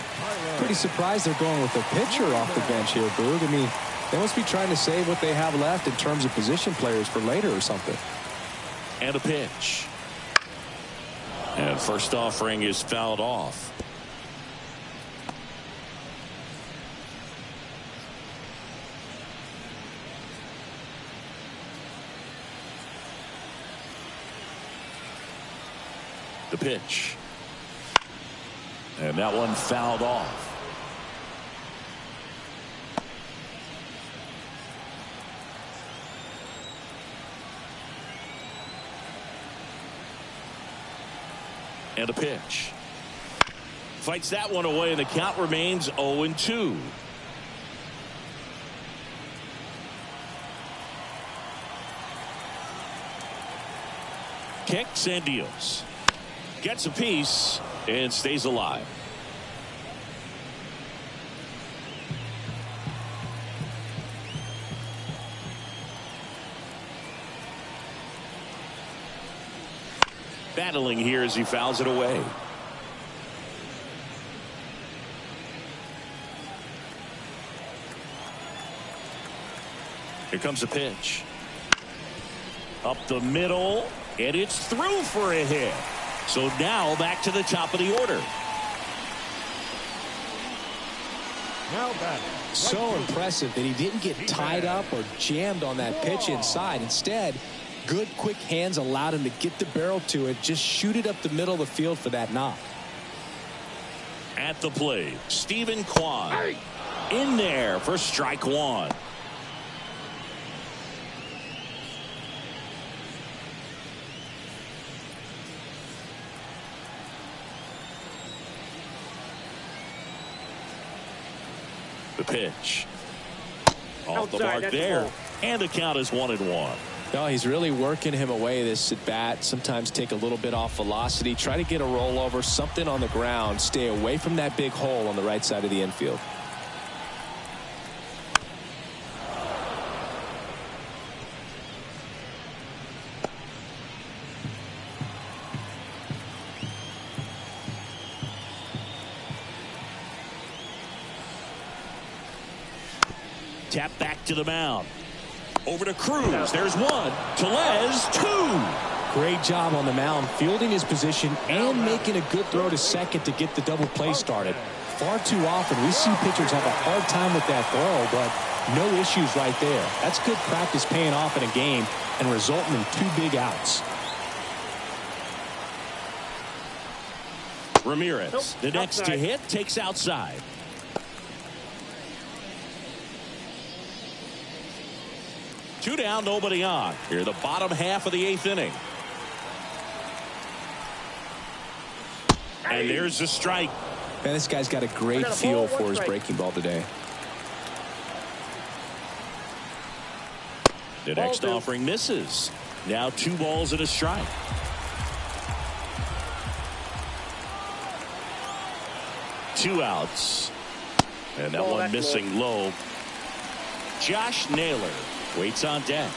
Pretty surprised they're going with a pitcher off the bench here, Boog. I mean, they must be trying to save what they have left in terms of position players for later or something. And a pitch. And first offering is fouled off. The pitch. And that one fouled off. And a pitch. Fights that one away, and the count remains 0-2. Kicks and deals. Gets a piece and stays alive. Battling here as he fouls it away. Here comes a pitch. Up the middle, and it's through for a hit. So now back to the top of the order. Now batting. So impressive that he didn't get tied up or jammed on that pitch inside. Instead, good quick hands allowed him to get the barrel to it, just shoot it up the middle of the field for that knock. At the plate, Stephen Kwan in there for strike one. The pitch off the mark there, and the count is 1-1. No, he's really working him away this at bat. Sometimes take a little bit off velocity, try to get a rollover, something on the ground, stay away from that big hole on the right side of the infield. Tap back to the mound. Over to Cruz. There's one. Tellez, two. Great job on the mound, fielding his position and making a good throw to second to get the double play started. Far too often we see pitchers have a hard time with that throw, but no issues right there. That's good practice paying off in a game and resulting in 2 big outs. Ramirez, the next to hit, takes outside. Two down, nobody on. Here, the bottom half of the 8th inning. And there's the strike. Man, this guy's got a great feel for his breaking ball today. The next offering misses. Now 2 balls and a strike. Two outs. And that one missing low. Josh Naylor waits on deck.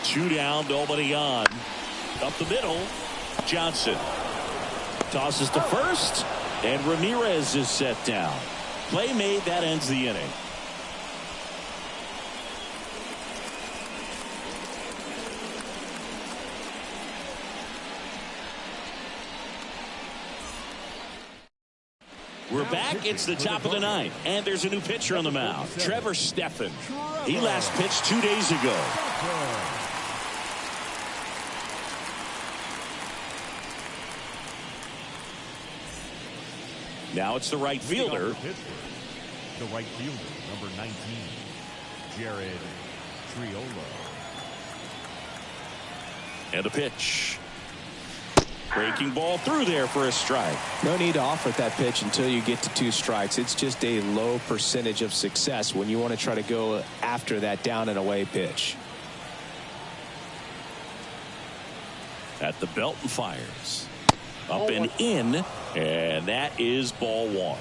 Two down, nobody on. Up the middle, Johnson tosses to first, and Ramirez is set down. Play made, that ends the inning. We're back. It's the top of the 9th, and there's a new pitcher on the mound, Trevor Stephan. He last pitched 2 days ago. Now it's the right fielder. The right fielder, number 19, Jared Triolo. And a pitch. Breaking ball through there for a strike. No need to offer that pitch until you get to 2 strikes. It's just a low percentage of success when you want to try to go after that down and away pitch. At the belt and fires. Up and in, and that is ball 1.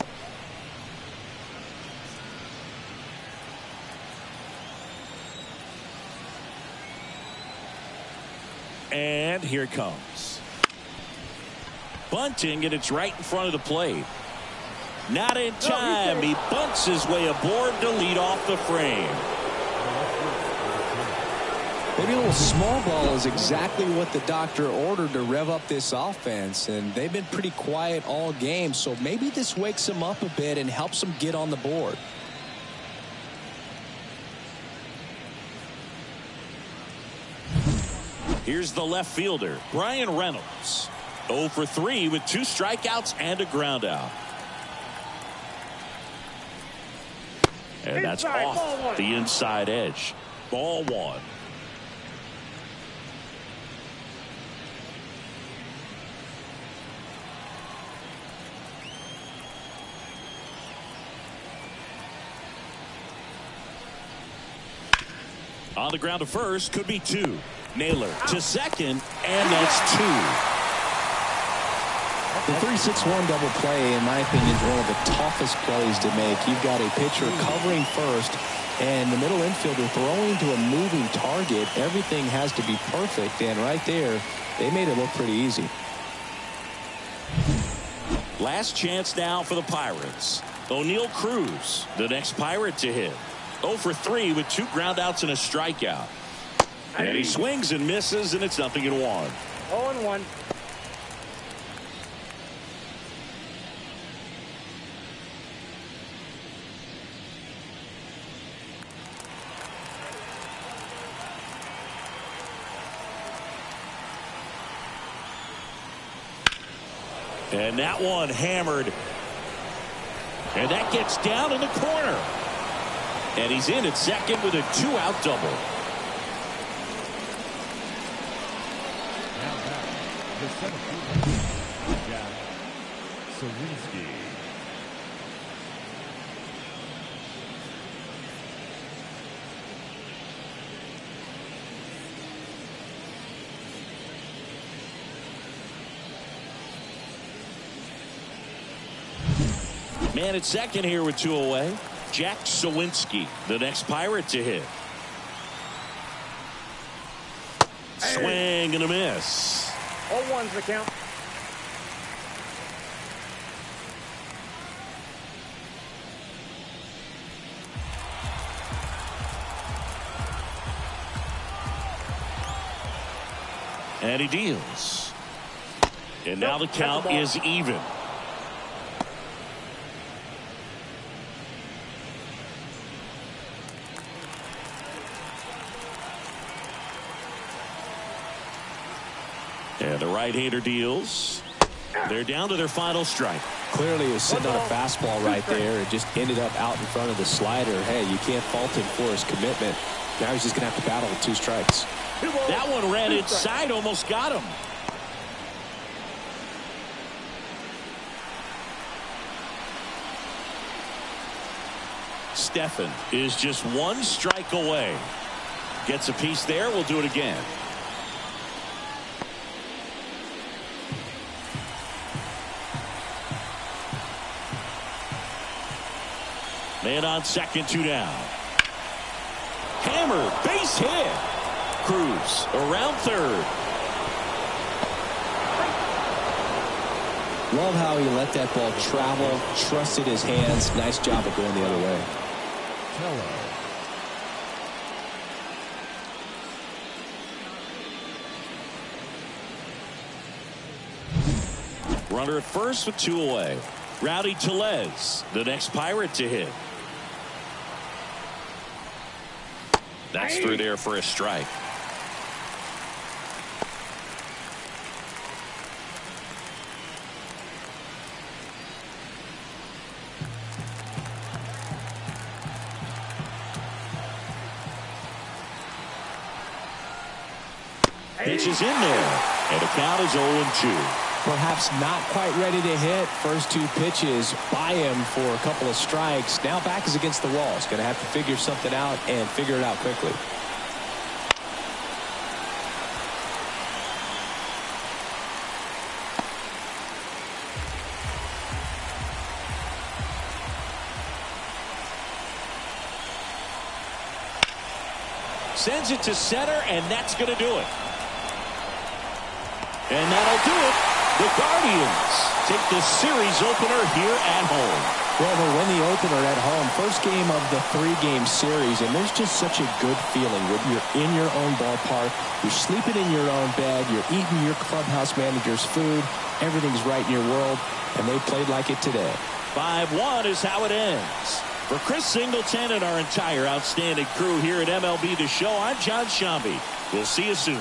And here it comes. Bunting, and it's right in front of the plate. Not in time. He bunts his way aboard to lead off the frame. Maybe a little small ball is exactly what the doctor ordered to rev up this offense, and they've been pretty quiet all game, so maybe this wakes them up a bit and helps them get on the board. Here's the left fielder, Brian Reynolds. 0 for 3 with 2 strikeouts and a ground out. And that's off the inside edge. Ball 1. On the ground to first, could be 2. Naylor to second, and that's 2. The 3-6-1 double play, in my opinion, is one of the toughest plays to make. You've got a pitcher covering first, and the middle infielder throwing to a moving target. Everything has to be perfect, and right there, they made it look pretty easy. Last chance now for the Pirates. O'Neal Cruz, the next Pirate to hit. 0 for 3 with 2 groundouts and a strikeout. And he swings and misses, and it's 0-1. 0-1. And that one hammered. And that gets down in the corner. And he's in at second with a 2-out double. Now back, the center fielder, Jack Sawinski. Man at second here with 2 away. Jack Sawinski, the next Pirate to hit. Swing and a miss. 0-1's the count. And he deals. And now the count is even. And the right-hander deals. They're down to their final strike. Clearly he was sitting on a fastball right there. It just ended up out in front of the slider. Hey, you can't fault him for his commitment. Now he's just going to have to battle with 2 strikes. That one ran inside, almost got him. Stephan is just 1 strike away. Gets a piece there. We'll do it again. Man on second, 2 down. Hammer, base hit. Cruz around third. Love how he let that ball travel, trusted his hands. Nice job of going the other way. Tello. Runner at first with 2 away. Rowdy Tellez, the next Pirate to hit. That's through there for a strike. Pitch is in there. And the count is 0-2. Perhaps not quite ready to hit. First two pitches by him for a couple of strikes. Now back is against the wall. He's going to have to figure something out and figure it out quickly. Sends it to center, and that's going to do it. And that'll do it. The Guardians take the series opener here at home. Well, they win the opener at home. First game of the 3-game series, and there's just such a good feeling when you're in your own ballpark. You're sleeping in your own bed. You're eating your clubhouse manager's food. Everything's right in your world, and they played like it today. 5-1 is how it ends. For Chris Singleton and our entire outstanding crew here at MLB The Show, I'm John Shambi. We'll see you soon.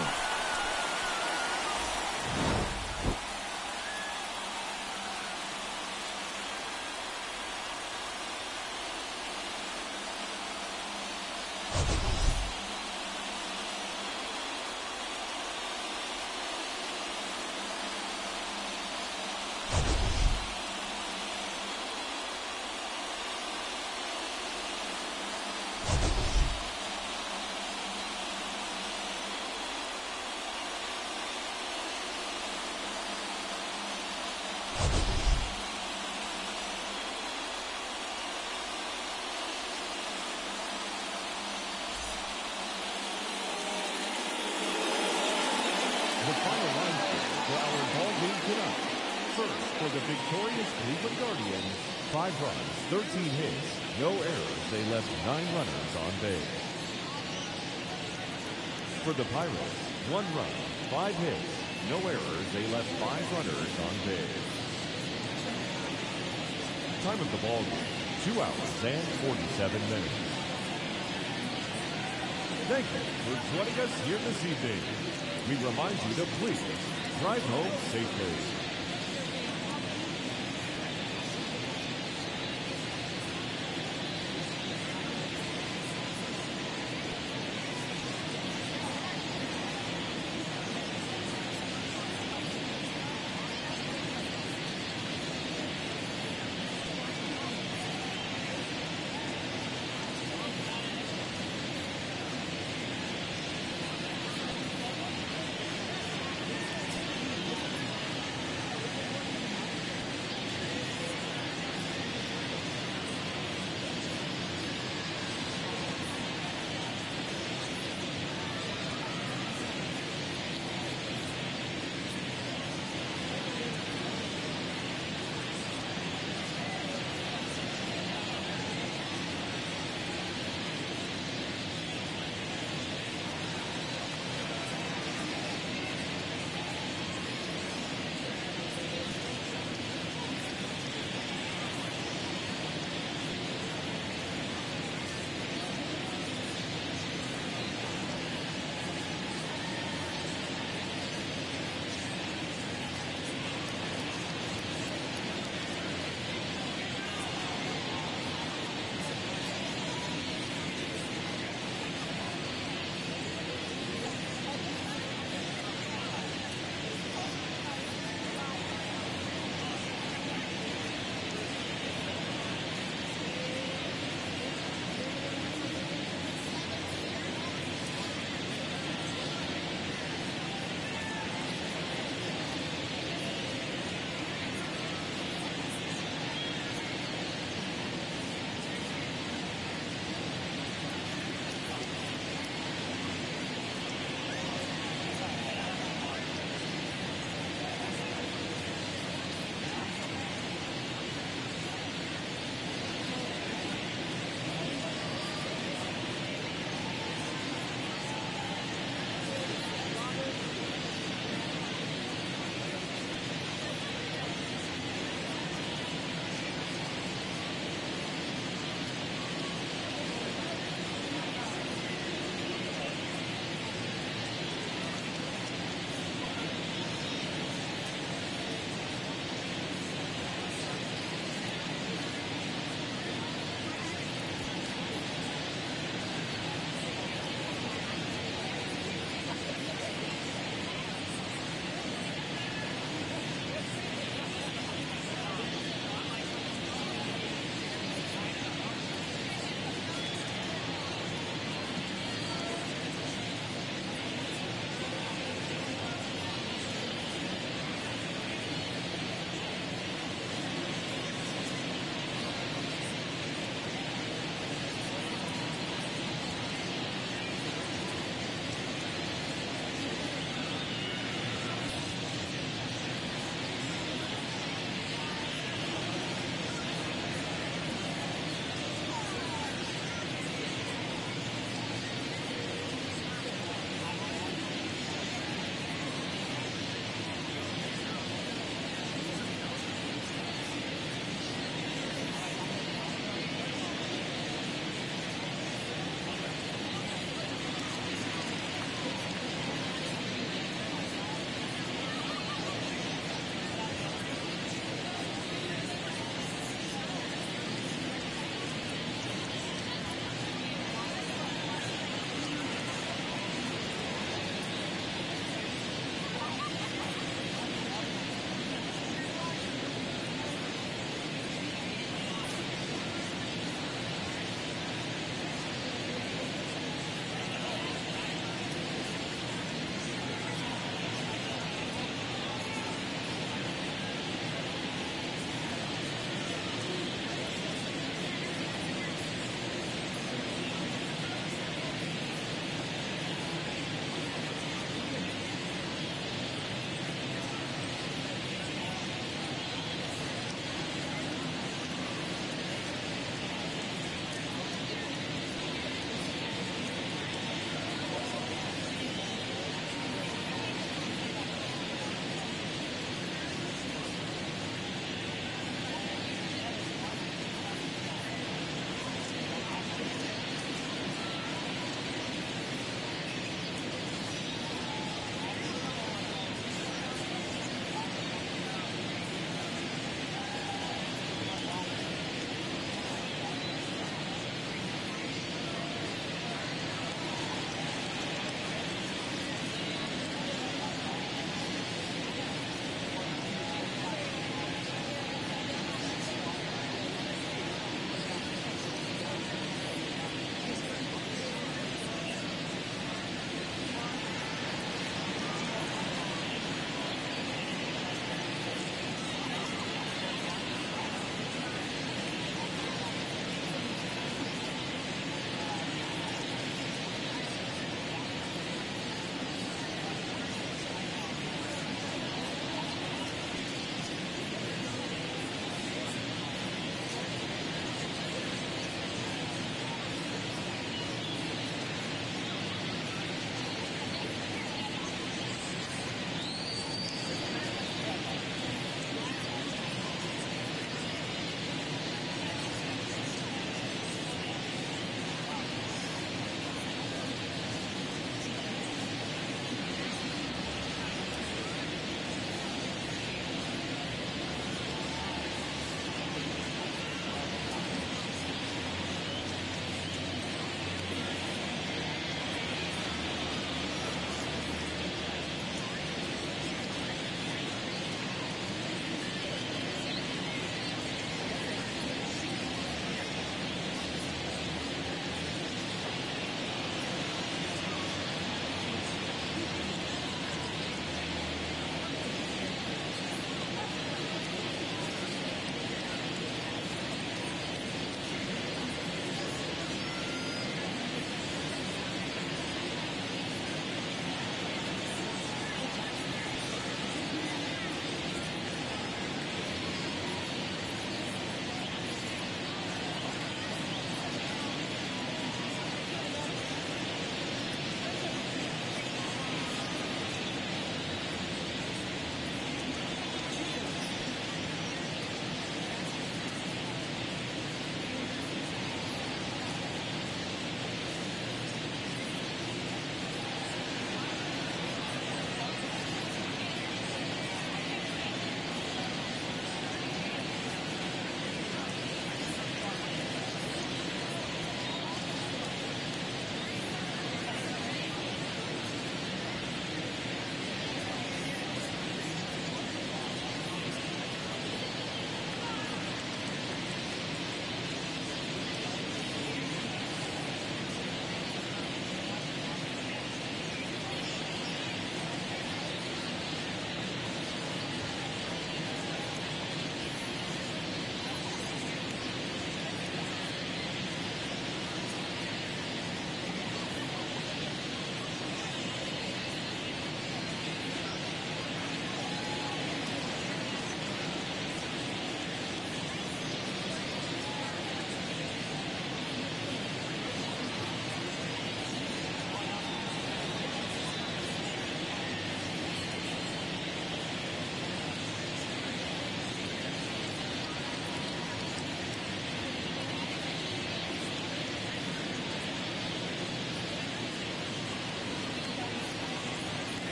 The final line score for our ball game tonight. First, for the victorious Cleveland Guardians, 5 runs, 13 hits, no errors. They left 9 runners on base. For the Pirates, 1 run, 5 hits, no errors. They left 5 runners on base. Time of the ball game, 2 hours and 47 minutes. Thank you for joining us here this evening. We remind you to please drive home safely.